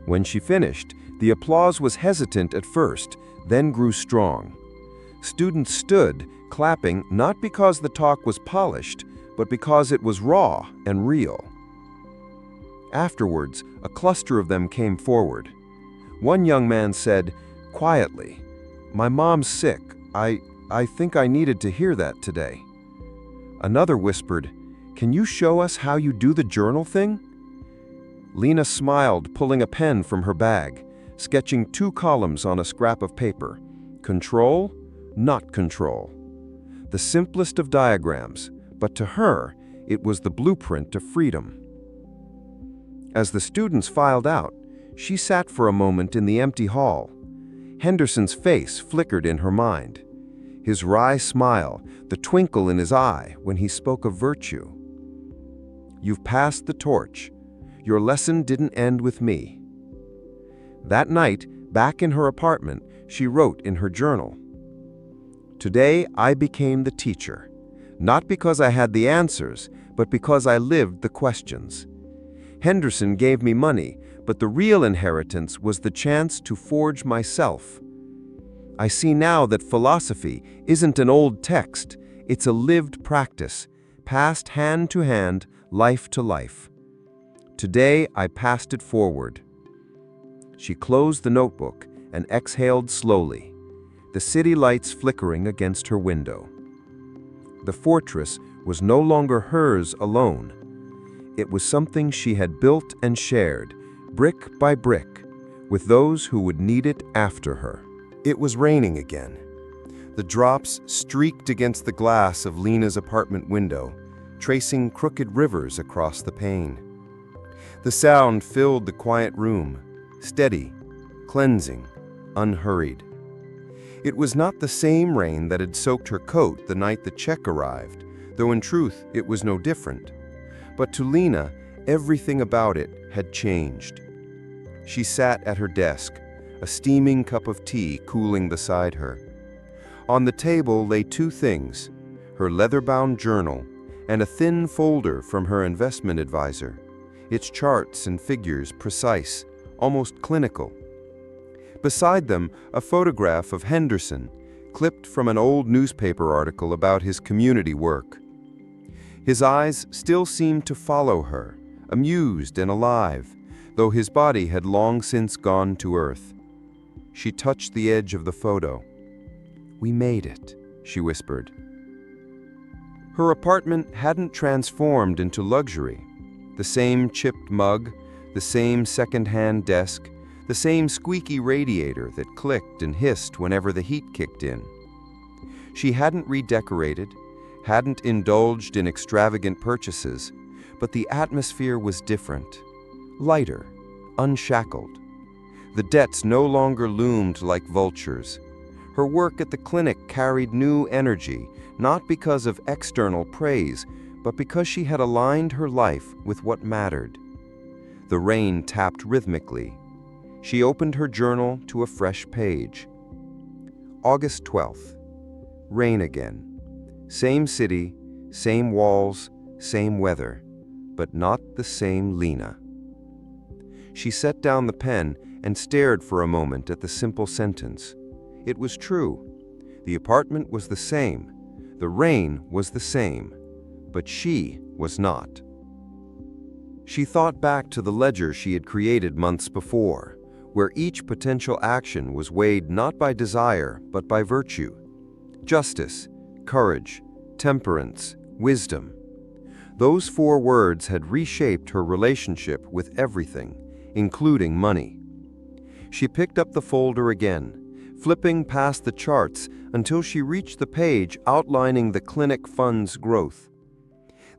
When she finished, the applause was hesitant at first, then grew strong. Students stood, clapping not because the talk was polished, but because it was raw and real. Afterwards, a cluster of them came forward. One young man said, quietly, "My mom's sick. I think I needed to hear that today." Another whispered, "Can you show us how you do the journal thing?" Lena smiled, pulling a pen from her bag, sketching 2 columns on a scrap of paper. Control, not control. The simplest of diagrams, but to her, it was the blueprint to freedom. As the students filed out, she sat for a moment in the empty hall. Henderson's face flickered in her mind. His wry smile, the twinkle in his eye when he spoke of virtue. You've passed the torch. Your lesson didn't end with me. That night, back in her apartment, she wrote in her journal, "Today I became the teacher, not because I had the answers, but because I lived the questions. Henderson gave me money, but the real inheritance was the chance to forge myself. I see now that philosophy isn't an old text, it's a lived practice, passed hand to hand, life to life. Today I passed it forward." She closed the notebook and exhaled slowly, the city lights flickering against her window. The fortress was no longer hers alone. It was something she had built and shared, brick by brick, with those who would need it after her. It was raining again. The drops streaked against the glass of Lena's apartment window, tracing crooked rivers across the pane. The sound filled the quiet room, steady, cleansing, unhurried. It was not the same rain that had soaked her coat the night the check arrived, though in truth it was no different. But to Lena, everything about it had changed. She sat at her desk, a steaming cup of tea cooling beside her. On the table lay 2 things, her leather-bound journal and a thin folder from her investment advisor, its charts and figures precise, almost clinical. Beside them, a photograph of Henderson, clipped from an old newspaper article about his community work. His eyes still seemed to follow her, amused and alive, though his body had long since gone to earth. She touched the edge of the photo. "We made it," she whispered. Her apartment hadn't transformed into luxury. The same chipped mug, the same second-hand desk, the same squeaky radiator that clicked and hissed whenever the heat kicked in. She hadn't redecorated, hadn't indulged in extravagant purchases, but the atmosphere was different, lighter, unshackled. The debts no longer loomed like vultures. Her work at the clinic carried new energy, not because of external praise, but because she had aligned her life with what mattered. The rain tapped rhythmically. She opened her journal to a fresh page. August 12th. Rain again. Same city, same walls, same weather, but not the same Lena. She set down the pen and stared for a moment at the simple sentence. It was true. The apartment was the same. The rain was the same. But she was not. She thought back to the ledger she had created months before, where each potential action was weighed not by desire, but by virtue. Justice, courage, temperance, wisdom. Those 4 words had reshaped her relationship with everything, including money. She picked up the folder again, flipping past the charts until she reached the page outlining the clinic fund's growth.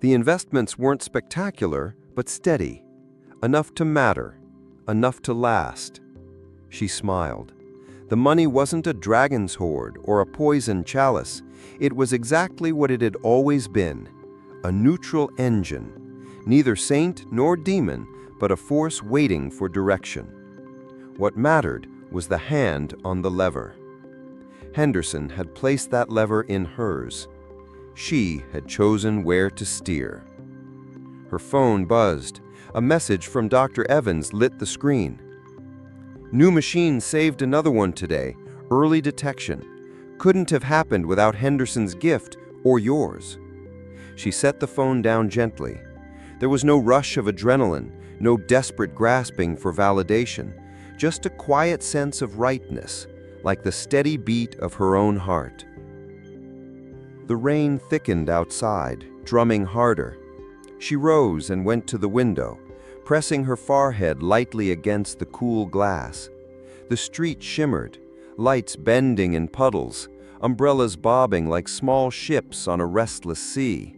The investments weren't spectacular, but steady, enough to matter, enough to last. She smiled. The money wasn't a dragon's hoard or a poison chalice. It was exactly what it had always been, a neutral engine, neither saint nor demon, but a force waiting for direction. What mattered was the hand on the lever. Henderson had placed that lever in hers. She had chosen where to steer. Her phone buzzed. A message from Dr. Evans lit the screen. New machine saved another one today. Early detection. Couldn't have happened without Henderson's gift or yours. She set the phone down gently. There was no rush of adrenaline, no desperate grasping for validation, just a quiet sense of rightness, like the steady beat of her own heart. The rain thickened outside, drumming harder. She rose and went to the window, pressing her forehead lightly against the cool glass. The street shimmered, lights bending in puddles, umbrellas bobbing like small ships on a restless sea.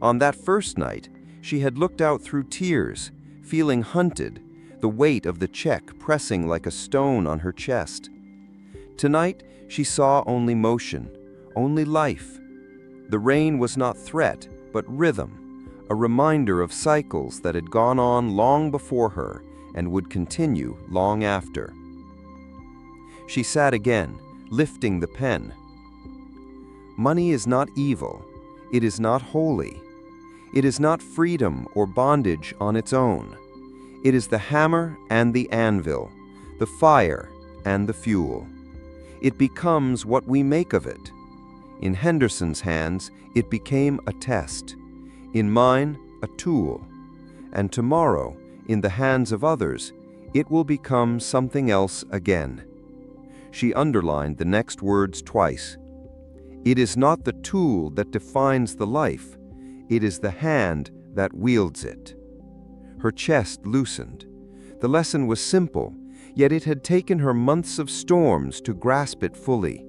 On that first night, she had looked out through tears, feeling hunted, the weight of the check pressing like a stone on her chest. Tonight, she saw only motion, only life. The rain was not threat, but rhythm, a reminder of cycles that had gone on long before her and would continue long after. She sat again, lifting the pen. Money is not evil. It is not holy. It is not freedom or bondage on its own. It is the hammer and the anvil, the fire and the fuel. It becomes what we make of it. In Henderson's hands, it became a test. In mine, a tool. And tomorrow, in the hands of others, it will become something else again. She underlined the next words twice. It is not the tool that defines the life. It is the hand that wields it. Her chest loosened. The lesson was simple, yet it had taken her months of storms to grasp it fully.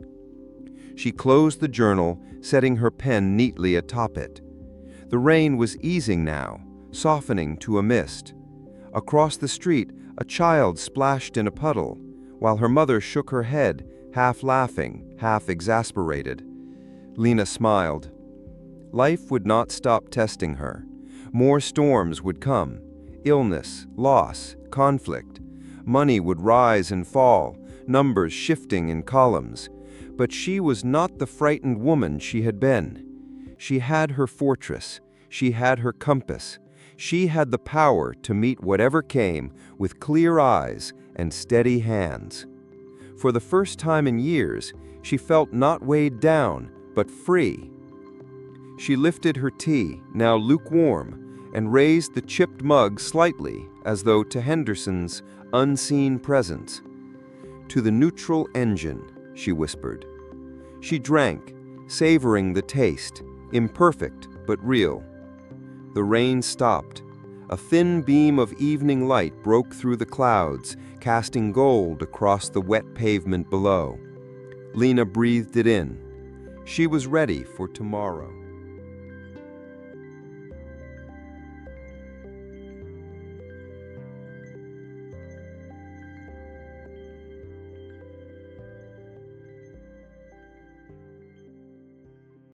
She closed the journal, setting her pen neatly atop it. The rain was easing now, softening to a mist. Across the street, a child splashed in a puddle, while her mother shook her head, half laughing, half exasperated. Lena smiled. Life would not stop testing her. More storms would come. Illness, loss, conflict. Money would rise and fall, numbers shifting in columns. But she was not the frightened woman she had been. She had her fortress. She had her compass. She had the power to meet whatever came with clear eyes and steady hands. For the first time in years, she felt not weighed down, but free. She lifted her tea, now lukewarm, and raised the chipped mug slightly, as though to Henderson's unseen presence. To the neutral engine, she whispered. She drank, savoring the taste, imperfect but real. The rain stopped. A thin beam of evening light broke through the clouds, casting gold across the wet pavement below. Lena breathed it in. She was ready for tomorrow.